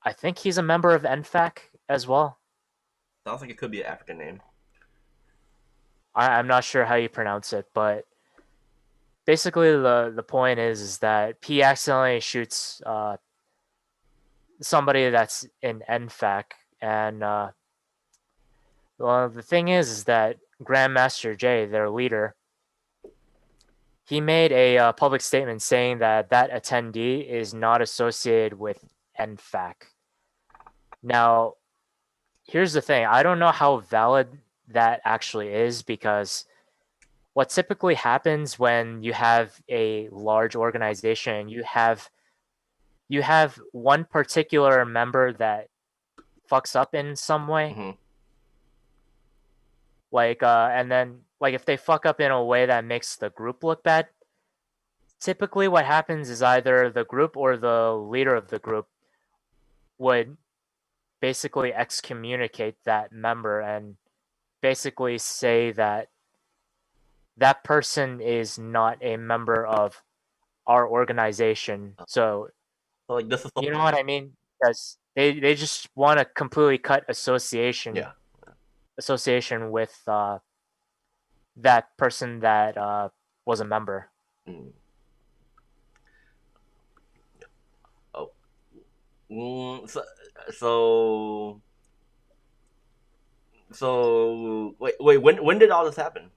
I think he's a member of NFAC as well. Sounds like it could be an African name. I'm not sure how you pronounce it, but basically the point is that P accidentally shoots somebody that's in NFAC, and well, the thing is that Grandmaster J, their leader, he made a public statement saying that that attendee is not associated with NFAC. Now, here's the thing: I don't know how valid that actually is because what typically happens when you have a large organization, you have one particular member that fucks up in some way, Hmm. like and then like if they fuck up in a way that makes the group look bad, typically what happens is either the group or the leader of the group would basically excommunicate that member and basically say that that person is not a member of our organization. So So like this is you know what I mean? Because they just want to completely cut yeah. association with that person that was a member. Mm. Oh. Mm, so wait. When did all this happen?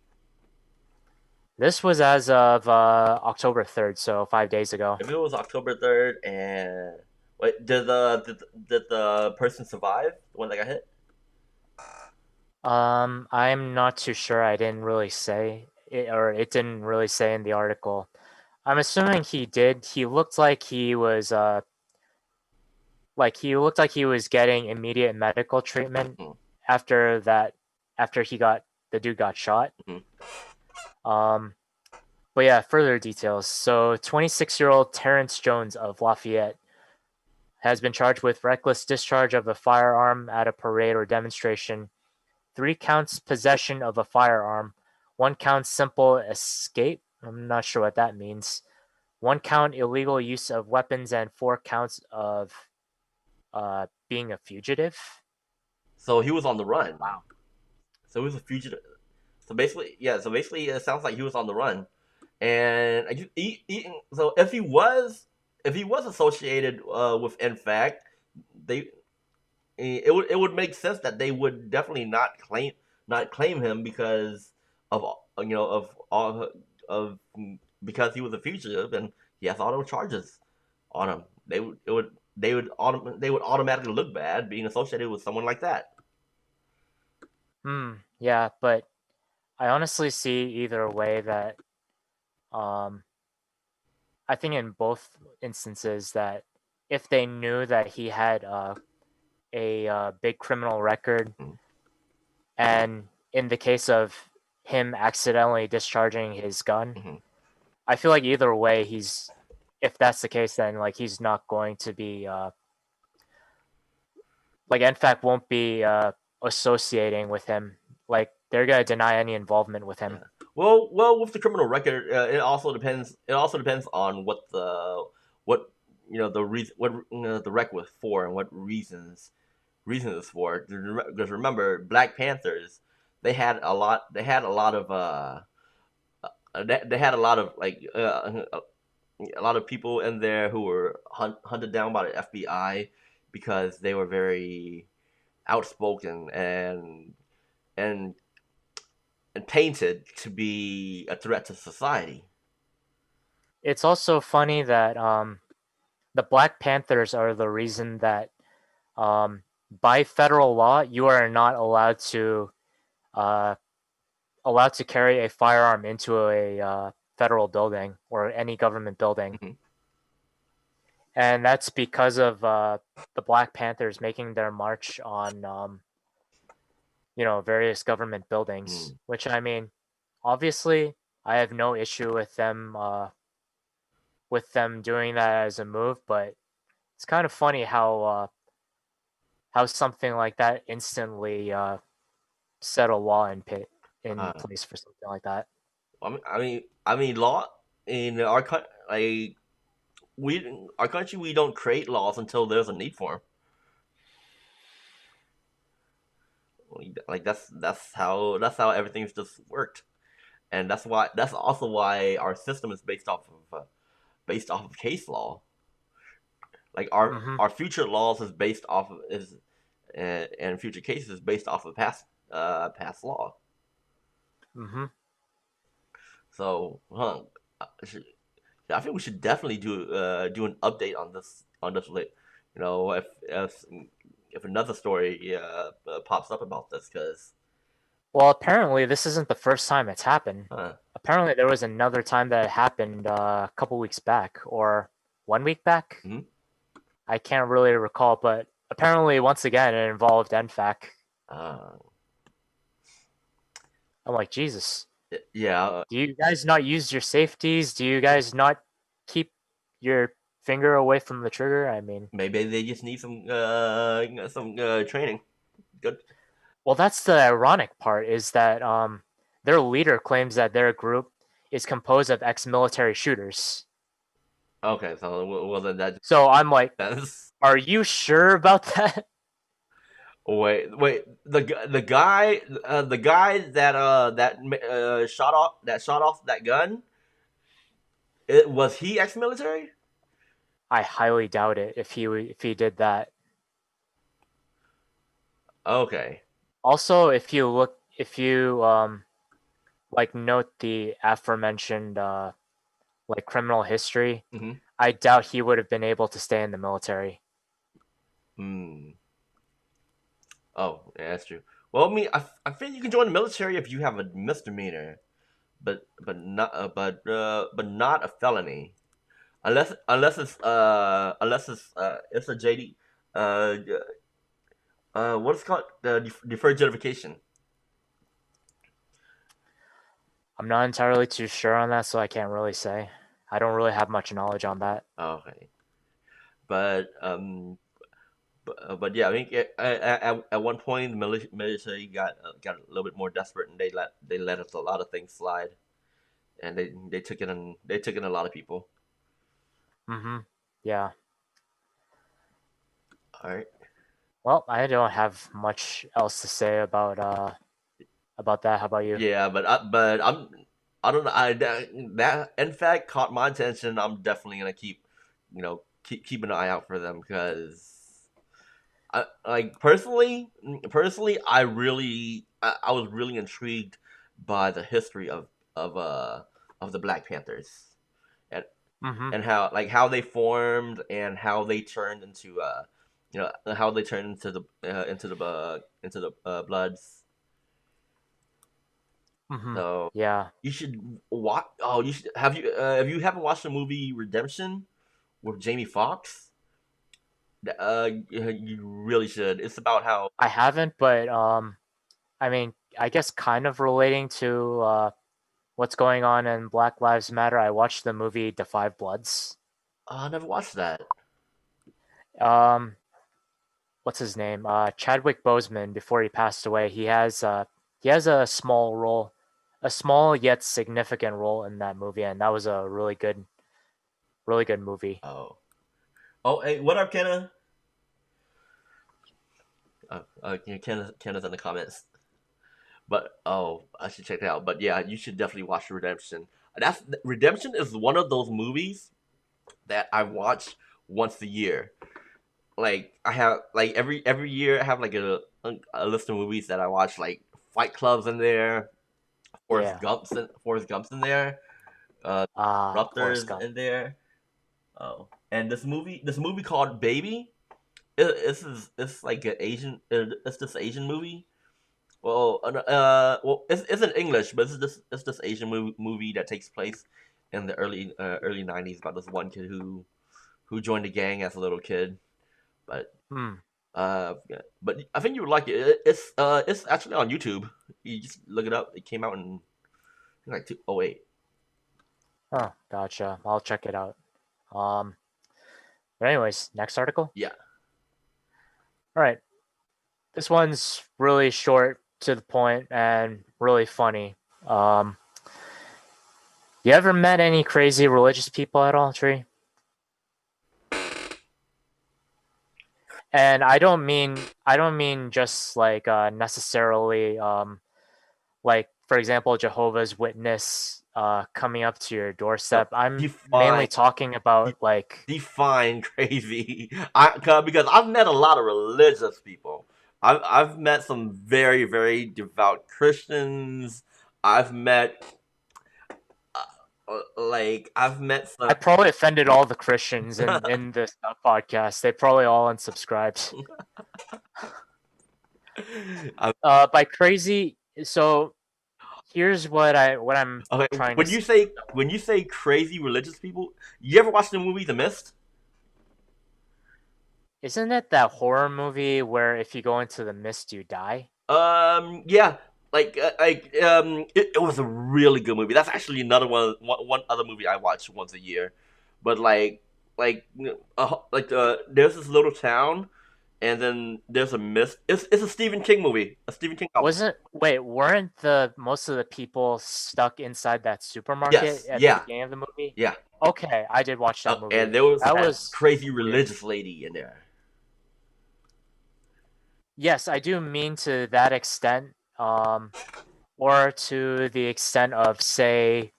This was as of October 3rd, so 5 days ago. If it was October 3rd, and wait, did the person survive? The one that got hit? I'm not too sure. I didn't really say it, or it didn't really say in the article. I'm assuming he did. He looked like he was getting immediate medical treatment Mm-hmm. after that after the dude got shot. Mm-hmm. Um, but yeah, further details. So 26-year-old Terrence Jones of Lafayette has been charged with reckless discharge of a firearm at a parade or demonstration. 3 counts possession of a firearm. 1 count simple escape. I'm not sure what that means. 1 count illegal use of weapons and 4 counts of being a fugitive. So he was on the run. Wow. So he was a fugitive. So basically, yeah. So basically, it sounds like he was on the run, and so if he was associated with NFAC, they it would make sense that they would definitely not claim him because of of all of because he was a fugitive and he has auto charges on him. They would automatically look bad being associated with someone like that. Yeah, but I honestly see either way that um I think in both instances that if they knew that he had a big criminal record, Mm-hmm. and in the case of him accidentally discharging his gun, Mm-hmm. I feel like either way, he's if that's the case, then like he's not going to be like NFAC won't be associating with him. Like they're gonna deny any involvement with him. Yeah. Well, with the criminal record, it also depends. It also depends on what the reason what the record was for and what reasons it's for. Because remember, Black Panthers, they had a lot. They had a lot of they had a lot of a lot of people in there who were hunted down by the FBI because they were very outspoken and and painted to be a threat to society. It's also funny that the Black Panthers are the reason that by federal law you are not uh, allowed to carry a firearm into a federal building or any government building, Mhm. and that's because of the Black Panthers making their march on various government buildings. Mm. Which I mean, obviously, I have no issue with them doing that as a move, but it's kind of funny how something like that instantly set a law in Uh, place for something like that. law in our country, like our country, we don't create laws until there's a need for them. Like that's how everything's just worked, and that's also why our system is based off of case law. Like Mm-hmm. our future laws is based off of is and future cases is based off of past law. Mm-hmm. So, I think we should definitely do an update on this lit. If another story pops up about this, because Well, apparently this isn't the first time it's happened. uh, Apparently there was another time that it happened a couple weeks back or 1 week back. mhm. I can't really recall, but apparently once again it involved NFAC. uh, I'm like, Jesus, yeah, do you guys not use your safeties? Do you guys not keep your finger away from the trigger? I mean, maybe they just need some training. Good. well, that's the ironic part is that their leader claims that their group is composed of ex-military shooters. Okay, so well then that So I'm like, that's are you sure about that? wait the guy that shot off that gun, was he ex-military? I highly doubt it if he did that. Okay. Also, if you like note the aforementioned like criminal history, Mm-hmm. I doubt he would have been able to stay in the military. Hmm. Oh, yeah, that's true. Well, I mean, I think you can join the military if you have a misdemeanor, but not a felony, unless it's a JD, uh, what's it called, deferred justification. I'm not entirely too sure on that, so I can't really say. I don't really have much knowledge on that. Okay, but but yeah, I mean, at one point the military got a little bit more desperate, and they let us a lot of things slide, and they took in a lot of people. Mm-hmm. Yeah. All right. Well, I don't have much else to say about that. How about you? Yeah, I don't know. That in fact caught my attention. I'm definitely gonna keep an eye out for them, because I like personally I was really intrigued by the history of uh of the Black Panthers, and Mm-hmm. how they formed, and how they turned into how they turned into the Bloods. Mm-hmm. So Yeah. you should watch. Oh, you should have you haven't watched the movie Redemption with Jamie Foxx? You really should. It's about how I haven't, but I mean, I guess kind of relating to what's going on in Black Lives Matter. I watched the movie The Five Bloods. I never watched that. Um, what's his name? Chadwick Boseman. Before he passed away, he has a small role, a small yet significant role in that movie, and that was a really good movie. Oh, hey, what up, Kenna? Kenna's in the comments. But I should check that out. But yeah, you should definitely watch Redemption. That's Redemption is one of those movies that I watch once a year. Like I have like every year I have like a list of movies that I watch. Like Fight Club's in there, Yeah. Forrest Gump's in there, uh, Forrest Ruptors Gump. in there. Oh, and this movie called Baby. It's like an Asian. It's this Asian movie. It's in English, but it's this Asian movie that takes place in the early '90s about this one kid who joined the gang as a little kid, but Hmm. But I think you would like it. It's actually on YouTube. You just look it up. It came out in like 2008. Oh, gotcha. I'll check it out. Um, but anyways, next article. Yeah. All right, this one's really short to the point and really funny. Um, you ever met any crazy religious people at all, Tree? And I don't mean just like necessarily like for example Jehovah's Witness coming up to your No, doorstep. I'm mainly define talking about like define crazy. Because I've met a lot of religious people. I've met some very very devout Christians. I've met I've met I some. probably offended all the Christians in this podcast. They probably all unsubscribed. I've, By crazy, so here's what I'm okay, trying to say. when you say crazy religious people, you ever watch the movie The Mist? Isn't it that horror movie where if you go into the mist you die? Yeah, it was a really good movie. That's actually one other movie I watch once a year. But there's this little town, and then there's a mist. It's a Stephen King movie, a Stephen King novel. Wasn't wait, weren't the most of the people stuck inside that supermarket Yes, at the yeah, beginning of the movie? yeah. Okay, I did watch that And movie. there was That that was crazy weird. religious lady in there. Yes, I do mean to that extent, or to the extent of say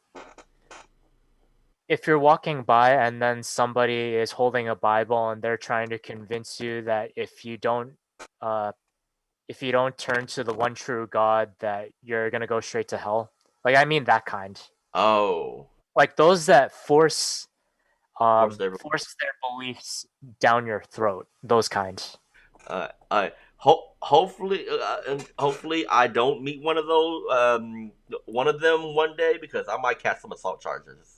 if you're walking by and then somebody is holding a Bible and they're trying to convince you that uh if you don't turn to the one true God that you're gonna go straight to hell. Like I mean that kind. Oh, Like those that forced everyone. force their beliefs down your throat. Those kind. Hopefully I don't meet one of them one day because I might catch some assault charges.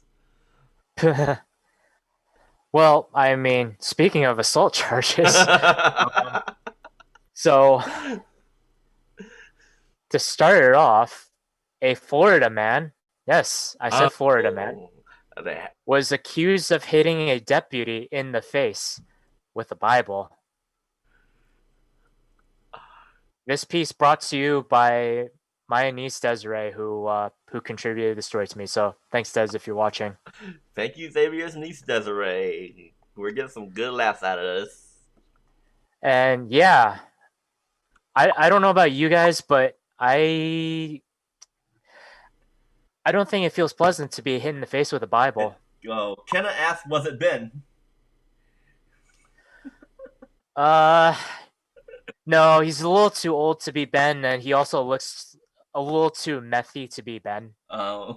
Well, I mean, speaking of assault charges, so to start it off, a Florida man, yes, I said Florida man, Oh, they- was accused of hitting a deputy in the face with a Bible. This piece brought to you by my niece Desiree, who contributed the story to me. So thanks, Des, if you're watching. thank you, Xavier's niece Desiree. We're getting some good laughs out of this. And yeah, I don't know about you guys, but I don't think it feels pleasant to be hit in the face with a Bible. Kenna asked, "Was it Ben?" Uh, no, he's a little too old to be Ben, and he also looks a little too methy to be Ben. Uh,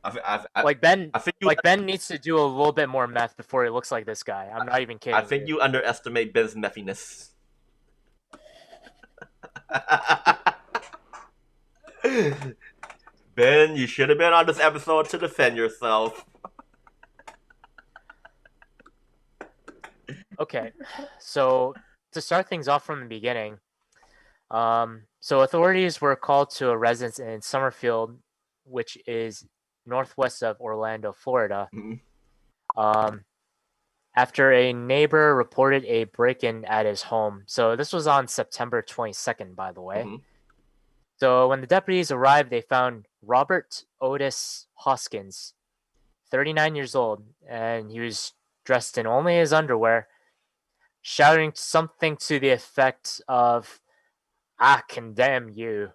I, Like Ben, I think you like Ben needs to do a little bit more meth before he looks like this guy. I'm not even I kidding think you. you underestimate Ben's methiness. Ben, you should have been on this episode to defend yourself. Okay, so to start things off from the beginning, so authorities were called to a residence in Summerfield, which is northwest of Orlando, Florida, Mhm. um, after a neighbor reported a break-in at his home. So this was on September 22nd, by the way. Mhm. So when the deputies arrived, they found Robert Otis Hoskins, 39 years old, and he was dressed in only his underwear, shouting something to the effect of "I condemn you."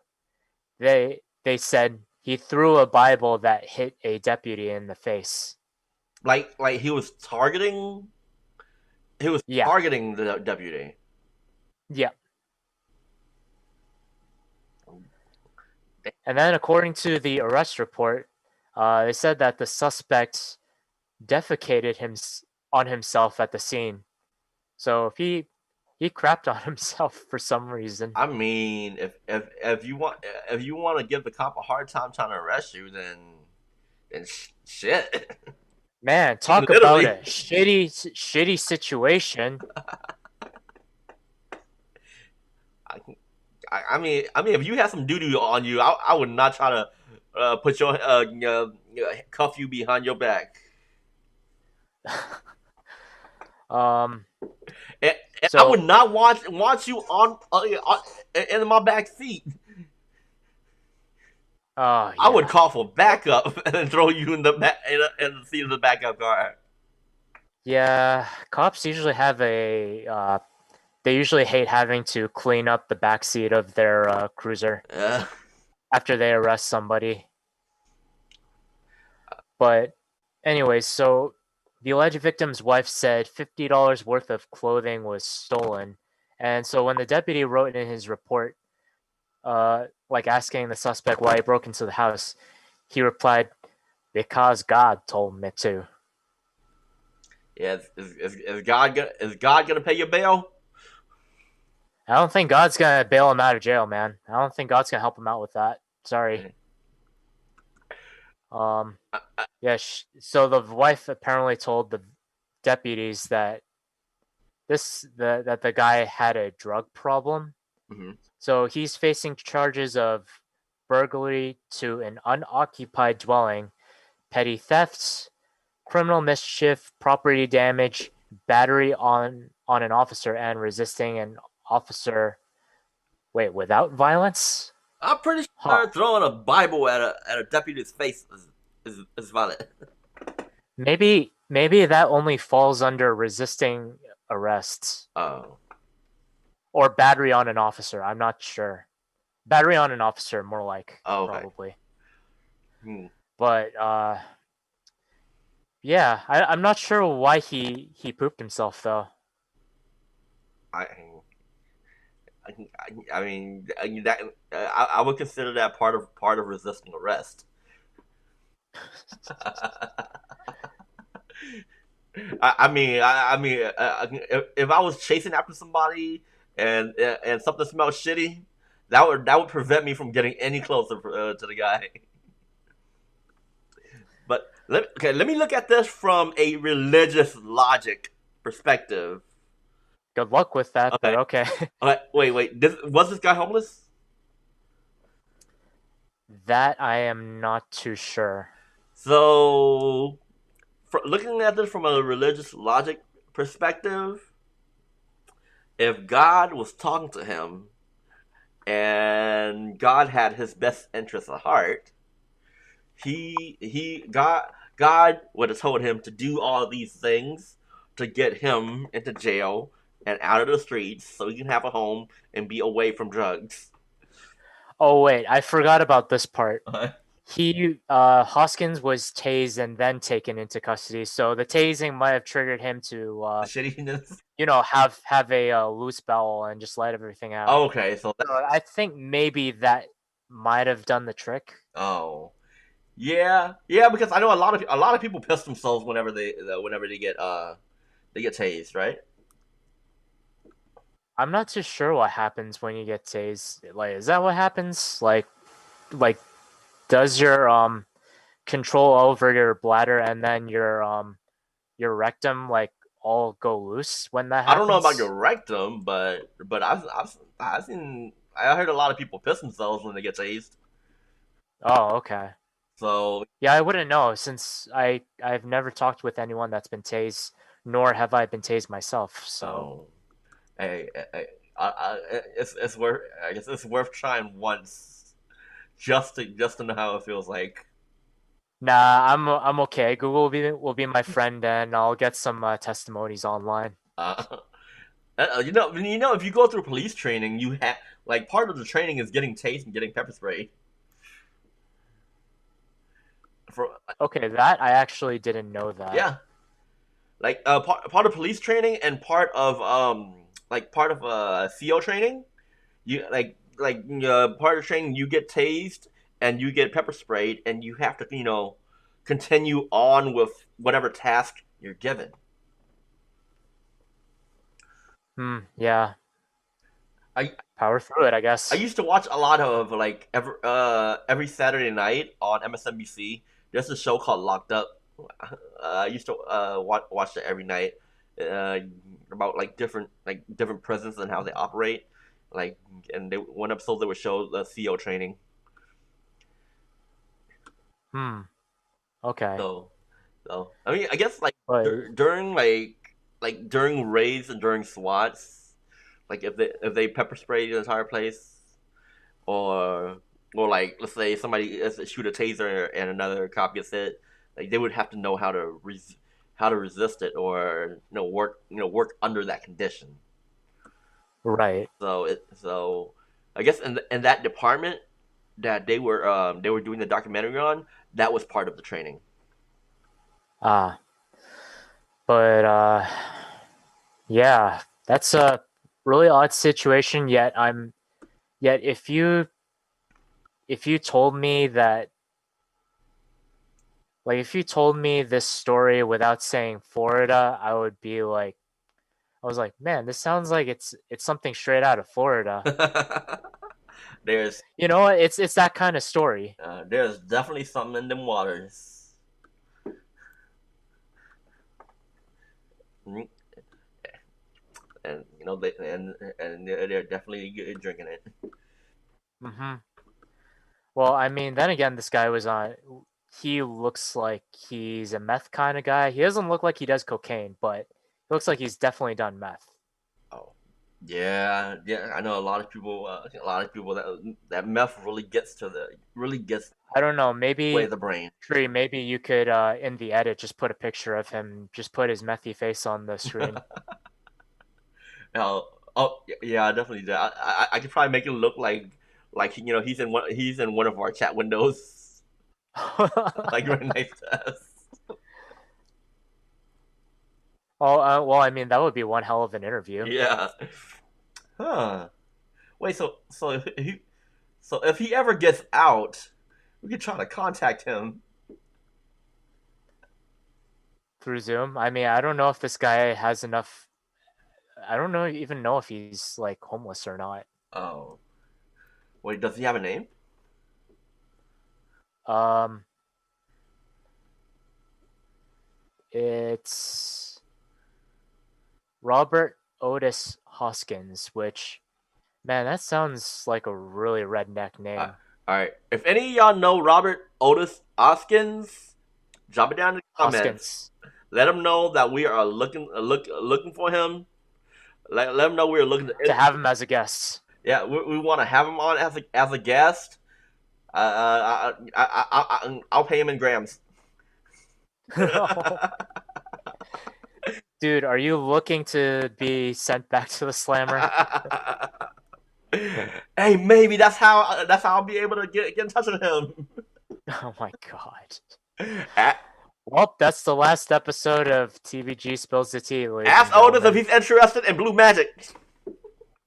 They said he threw a Bible that hit a deputy in the face. Like he was Yeah, targeting the deputy. yeah. And then, according to the arrest report, they said that the suspect defecated on himself at the scene. So if he crapped on himself for some reason. I mean, if you want to give the cop a hard time trying to arrest you, then shit. Man, talk about Literally. a shitty situation. I mean, if you had some doo doo on you, I would not try to put your cuff you behind your back. um. And, and I would So, not want you on in my back seat. oh I would yeah, call for backup and then throw you in the back in the seat of the backup car. yeah. Cops usually have a. They usually hate having to clean up the backseat of their cruiser Uh, after they arrest somebody. But, anyways, so the alleged victim's wife said $50 worth of clothing was stolen, and so when the deputy wrote in his report, like asking the suspect why he broke into the house, he replied, "Because God told me to." yeah, is God gonna pay your bail? I don't think God's gonna bail him out of jail, man. I don't think God's gonna help him out with that. Sorry. Um, yeah. So the wife apparently told the deputies that that the guy had a drug problem. Mm-hmm. So he's facing charges of burglary to an unoccupied dwelling, petty thefts, criminal mischief, property damage, battery on an officer, and resisting an officer. Wait, without violence? I'm pretty Huh. sure throwing a Bible at a deputy's face is valid. Maybe that only falls under resisting arrest Oh, or battery on an officer. I'm not sure. Battery on an officer, more like oh, okay. probably. Hmm. But yeah, I'm not sure why he pooped himself though. I, I mean that I would consider that part of resisting arrest. If I was chasing after somebody and something smelled shitty, that would prevent me from getting any closer to the guy. But let me look at this from a religious logic perspective. Good luck with that, but Okay, okay. okay, wait. Was this guy homeless? That I am not too sure. So, looking at this from a religious logic perspective, if God was talking to him and God had his best interest at heart, God would have told him to do all these things to get him into jail and out of the streets so he can have a home and be away from drugs. Oh wait, I forgot about this part. Uh, He Hoskins was tased and then taken into custody, so the tasing might have triggered him to the shittiness. have a loose bowel and just let everything out. Okay, so that, So I think maybe that might have done the trick. oh yeah, because I know a lot of people piss themselves whenever they get tased, right? I'm not too sure what happens when you get tased. Like, is that what happens? Like, does your control over your bladder and then your rectum like all go loose when that I don't know about your happens? rectum, but I heard a lot of people piss themselves when they get tased. Oh, okay. So Yeah, I wouldn't know since I've never talked with anyone that's been tased, nor have I been tased myself. So oh, hey, it's worth. I guess it's worth trying once just to know how it feels like. nah, I'm okay. Google will be my friend, and I'll get some testimonies online. Uh, if you go through police training, you have like part of the training is getting tased and getting pepper spray. For Okay, that I actually didn't know that. yeah, like part of police training and part of CO training. You part of training you get tased and you get pepper sprayed and you have to continue on with whatever task you're given. Yeah, I power through it, I I guess. used to watch a lot of like every Saturday night on MSNBC. There's a show called Locked Up. I used to watch it every night, uh, about like different prisons and how they operate. Like, and one episode they would show the CEO training. Hmm. Okay. So, I mean, I guess like But during during raids and during SWATs, like if they pepper spray the entire place, or like let's say somebody shoot a taser and another cop gets hit, like they would have to know how to resist it, or work under that condition. right. So I guess in that department that they were doing the documentary on, that was part of the training. Ah. But yeah, that's a really odd situation. Yet if you told me that like if you told me this story without saying Florida, I was like, man, this sounds like it's something straight out of Florida. there's You know, it's that kind of story. there's definitely something in them waters. Mhm. And they're definitely drinking it. Hmm. Well, I mean, then again, this guy was on. He looks like he's a meth kind of guy. He doesn't look like he does cocaine, but he looks like he's definitely done meth. Oh, yeah, yeah. I know a lot of people that meth really gets I don't know. away Maybe, the brain. Tree. Maybe you could, in the edit, just put a picture of him. Just put his methy face on the screen. Now, oh yeah, I definitely do. I could probably make it look like he's in one of our chat windows, like right next to us. Oh, well, I mean, that would be one hell of an interview. Yeah. Huh. Wait. So if he ever gets out, we could try to contact him. Through Zoom. I mean, I don't know if this guy has enough. I don't know even know if he's like homeless or not. Oh. Wait. Does he have a name? Um, it's Robert Otis Hoskins, which, man, that sounds like a really redneck Uh, name. all right. If any of y'all know Robert Otis Oskins, drop it down in the comments. Hoskins. Let him know that we are looking for him. Let him know we're looking. To have him as a guest. Yeah, we want to have him on as a guest. I'll pay him in grams. Dude, are you looking to be sent back to the slammer? Hey, maybe that's how I'll be able to get in touch with him. Oh my god. A- Well, that's the last episode of TVG Spills the Tea, ladies and Ask Otis if gentlemen. he's interested in blue magic.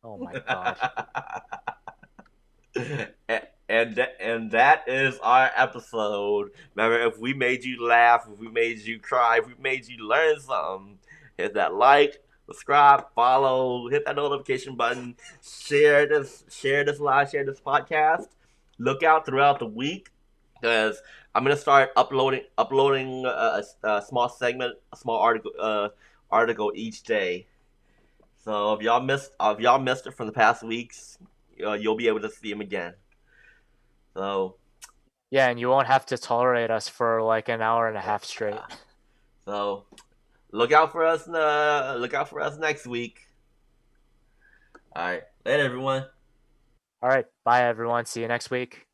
Oh my god. And that is our episode. Remember, if we made you laugh, if we made you cry, if we made you learn something, hit that like, subscribe, follow, hit that notification button, share this live, share this podcast. Look out throughout the week, because I'm gonna start uploading a small segment, a small article each day. So if y'all missed it from the past weeks, you'll be able to see them again. So Yeah, and you won't have to tolerate us for like an hour and a half straight. so look out for us. Look out for us next week. All right, later, everyone. All right, bye everyone. See you next week.